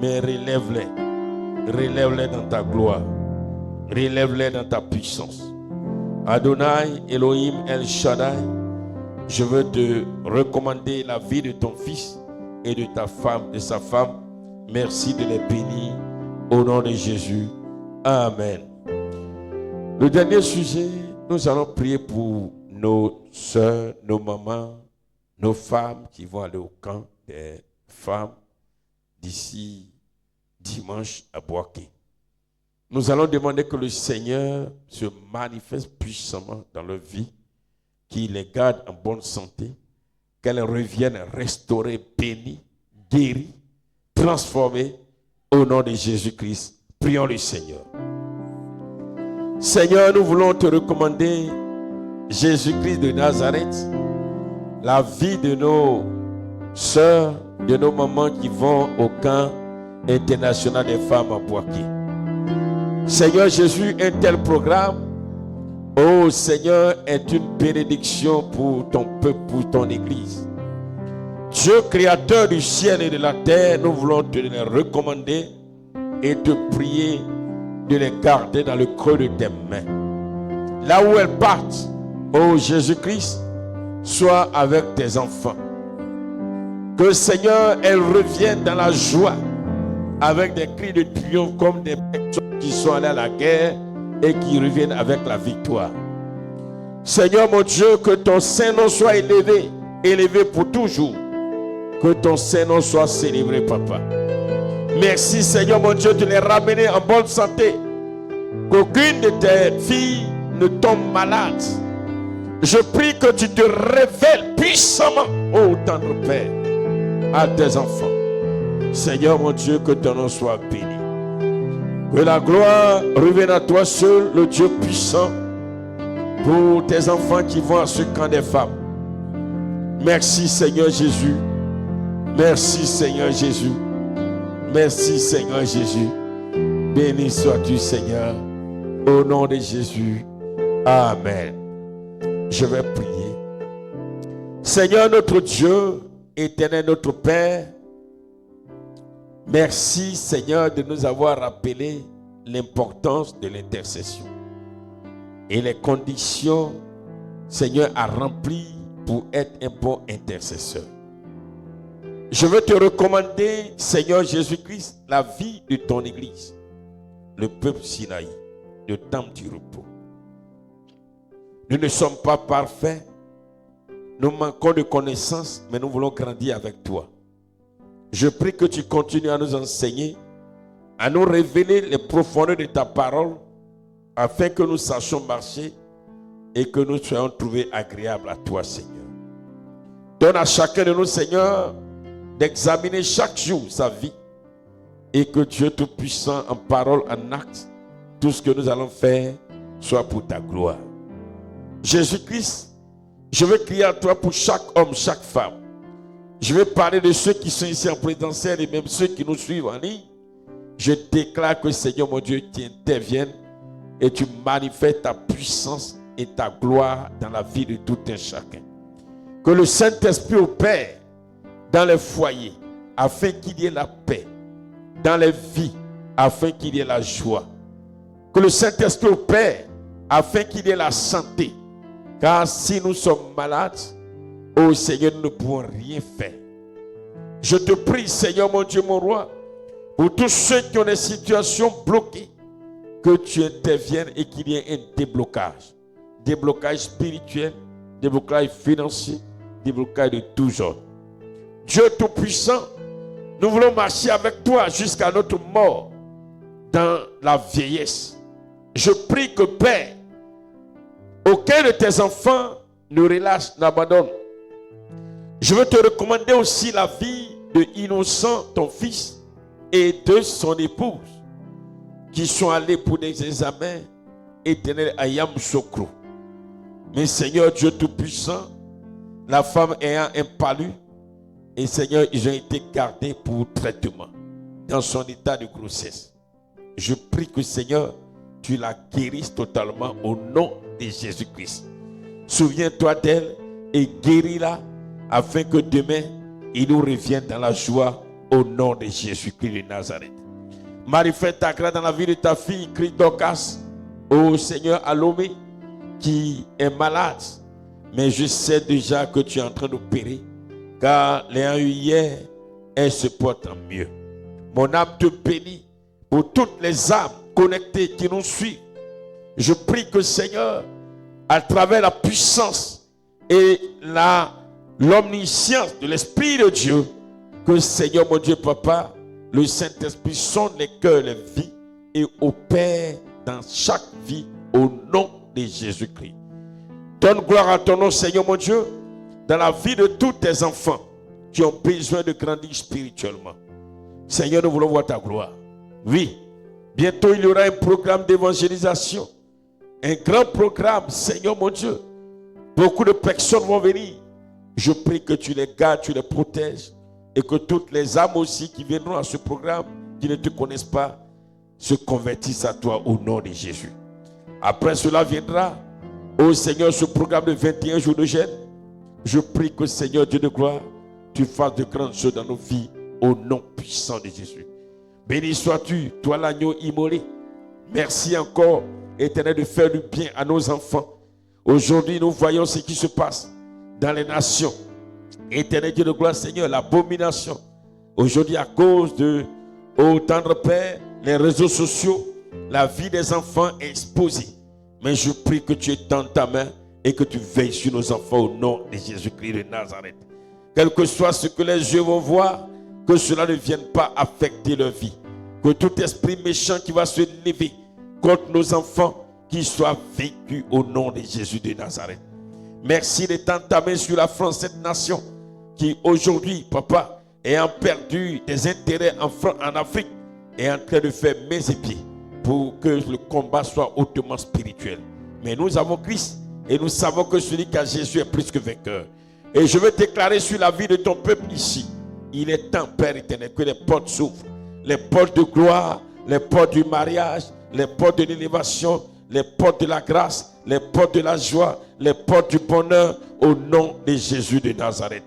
mais relève-les. Relève-les dans ta gloire. Relève-les dans ta puissance. Adonai, Elohim, El Shaddai, je veux te recommander la vie de ton fils et de ta femme, de sa femme. Merci de les bénir au nom de Jésus. Amen. Le dernier sujet, nous allons prier pour nos soeurs, nos mamans, nos femmes qui vont aller au camp des femmes d'ici dimanche à Boaké. Nous allons demander que le Seigneur se manifeste puissamment dans leur vie, qu'il les garde en bonne santé, qu'elles reviennent restaurées, bénies, guéries, transformées au nom de Jésus-Christ. Prions le Seigneur. Seigneur, nous voulons te recommander Jésus-Christ de Nazareth, la vie de nos sœurs, de nos mamans qui vont au camp international des femmes à Boaké. Seigneur Jésus, un tel programme, oh Seigneur, est une bénédiction pour ton peuple, pour ton église. Dieu créateur du ciel et de la terre, nous voulons te les recommander et te prier de les garder dans le creux de tes mains. Là où elles partent, oh Jésus-Christ, sois avec tes enfants. Que Seigneur, elles reviennent dans la joie avec des cris de triomphe comme des personnes qui sont allées à la guerre et qui reviennent avec la victoire. Seigneur mon Dieu, que ton Saint-Nom soit élevé, élevé pour toujours. Que ton Saint-Nom soit célébré, Papa. Merci Seigneur mon Dieu de les ramener en bonne santé. Qu'aucune de tes filles ne tombe malade. Je prie que tu te révèles puissamment, ô tendre Père, à tes enfants. Seigneur mon Dieu, que ton nom soit béni. Que la gloire revienne à toi seul, le Dieu puissant, pour tes enfants qui vont à ce camp des femmes. Merci Seigneur Jésus. Merci Seigneur Jésus. Merci Seigneur Jésus. Béni sois-tu Seigneur. Au nom de Jésus. Amen. Je vais prier. Seigneur notre Dieu, éternel notre Père, merci Seigneur de nous avoir rappelé l'importance de l'intercession et les conditions Seigneur à remplir pour être un bon intercesseur. Je veux te recommander Seigneur Jésus-Christ la vie de ton église, le peuple Sinaï, le temple du repos. Nous ne sommes pas parfaits, nous manquons de connaissances, mais nous voulons grandir avec toi. Je prie que tu continues à nous enseigner, à nous révéler les profondeurs de ta parole, afin que nous sachions marcher et que nous soyons trouvés agréables à toi, Seigneur. Donne à chacun de nous, Seigneur, d'examiner chaque jour sa vie et que Dieu Tout-Puissant, en parole, en acte, tout ce que nous allons faire soit pour ta gloire. Jésus-Christ, je veux crier à toi pour chaque homme, chaque femme. Je vais parler de ceux qui sont ici en présentiel et même ceux qui nous suivent en ligne. Je déclare que Seigneur mon Dieu, tu interviennes et tu manifestes ta puissance et ta gloire dans la vie de tout un chacun. Que le Saint-Esprit opère dans les foyers afin qu'il y ait la paix, dans les vies afin qu'il y ait la joie. Que le Saint-Esprit opère afin qu'il y ait la santé. Car si nous sommes malades, oh Seigneur, nous ne pouvons rien faire. Je te prie, Seigneur mon Dieu, mon roi, pour tous ceux qui ont des situations bloquées, que tu interviennes et qu'il y ait un déblocage. Déblocage spirituel, déblocage financier, déblocage de tout genre. Dieu Tout-Puissant, nous voulons marcher avec toi jusqu'à notre mort dans la vieillesse. Je prie que Père, aucun de tes enfants ne relâche, n'abandonne. Je veux te recommander aussi la vie de Innocent, ton fils, et de son épouse, qui sont allés pour des examens éternels à Yamoussoukro. Mais Seigneur Dieu Tout-Puissant, la femme ayant un palu, et Seigneur, ils ont été gardés pour traitement dans son état de grossesse. Je prie que Seigneur, tu la guérisses totalement au nom de Jésus-Christ. Souviens-toi d'elle et guéris-la afin que demain, il nous revienne dans la joie au nom de Jésus-Christ de Nazareth. Manifeste ta grâce dans la vie de ta fille, Christocas, ô Seigneur Alomé, qui est malade. Mais je sais déjà que tu es en train d'opérer, car l'ayant eu hier, elle se porte en mieux. Mon âme te bénit pour toutes les âmes connectées qui nous suivent. Je prie que Seigneur, à travers la puissance et l'omniscience de l'Esprit de Dieu, que Seigneur mon Dieu Papa, le Saint-Esprit sonde les cœurs, les vies et opère dans chaque vie au nom de Jésus-Christ. Donne gloire à ton nom, Seigneur mon Dieu, dans la vie de tous tes enfants qui ont besoin de grandir spirituellement. Seigneur, nous voulons voir ta gloire. Oui, bientôt il y aura un programme d'évangélisation. Un grand programme, Seigneur mon Dieu. Beaucoup de personnes vont venir. Je prie que tu les gardes, tu les protèges. Et que toutes les âmes aussi qui viendront à ce programme, qui ne te connaissent pas, se convertissent à toi au nom de Jésus. Après cela viendra, ô Seigneur, ce programme de 21 jours de jeûne. Je prie que Seigneur Dieu de gloire, tu fasses de grandes choses dans nos vies au nom puissant de Jésus. Béni sois-tu, toi l'agneau immolé. Merci encore, Éternel, de faire du bien à nos enfants. Aujourd'hui, nous voyons ce qui se passe dans les nations. Éternel Dieu de gloire, Seigneur, l'abomination. Aujourd'hui, à cause de, ô tendre Père, les réseaux sociaux, la vie des enfants est exposée. Mais je prie que tu étendes ta main et que tu veilles sur nos enfants au nom de Jésus-Christ de Nazareth. Quel que soit ce que les yeux vont voir, que cela ne vienne pas affecter leur vie. Que tout esprit méchant qui va se lever contre nos enfants, qu'il soit vécu au nom de Jésus de Nazareth. Merci d'étendre ta main sur la France, cette nation qui aujourd'hui, papa, ayant perdu des intérêts en Afrique, est en train de faire mains et pieds pour que le combat soit hautement spirituel. Mais nous avons Christ et nous savons que celui qui a Jésus est plus que vainqueur. Et je veux déclarer sur la vie de ton peuple ici, il est temps, Père éternel, que les portes s'ouvrent. Les portes de gloire, les portes du mariage, les portes de l'élévation, les portes de la grâce, les portes de la joie, les portes du bonheur au nom de Jésus de Nazareth.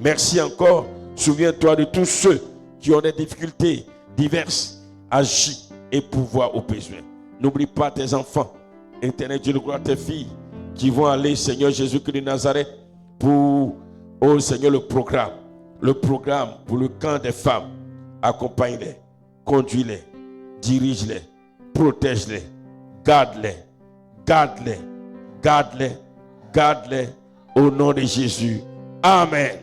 Merci encore. Souviens-toi de tous ceux qui ont des difficultés diverses. Agis et pouvoir au besoin. N'oublie pas tes enfants. Éternel Dieu de gloire, tes filles qui vont aller, Seigneur Jésus-Christ de Nazareth, pour, oh Seigneur, le programme pour le camp des femmes. Accompagne-les, conduis-les, dirige-les, protège-les, garde-les, garde-les, garde-les, garde-les au nom de Jésus. Amen.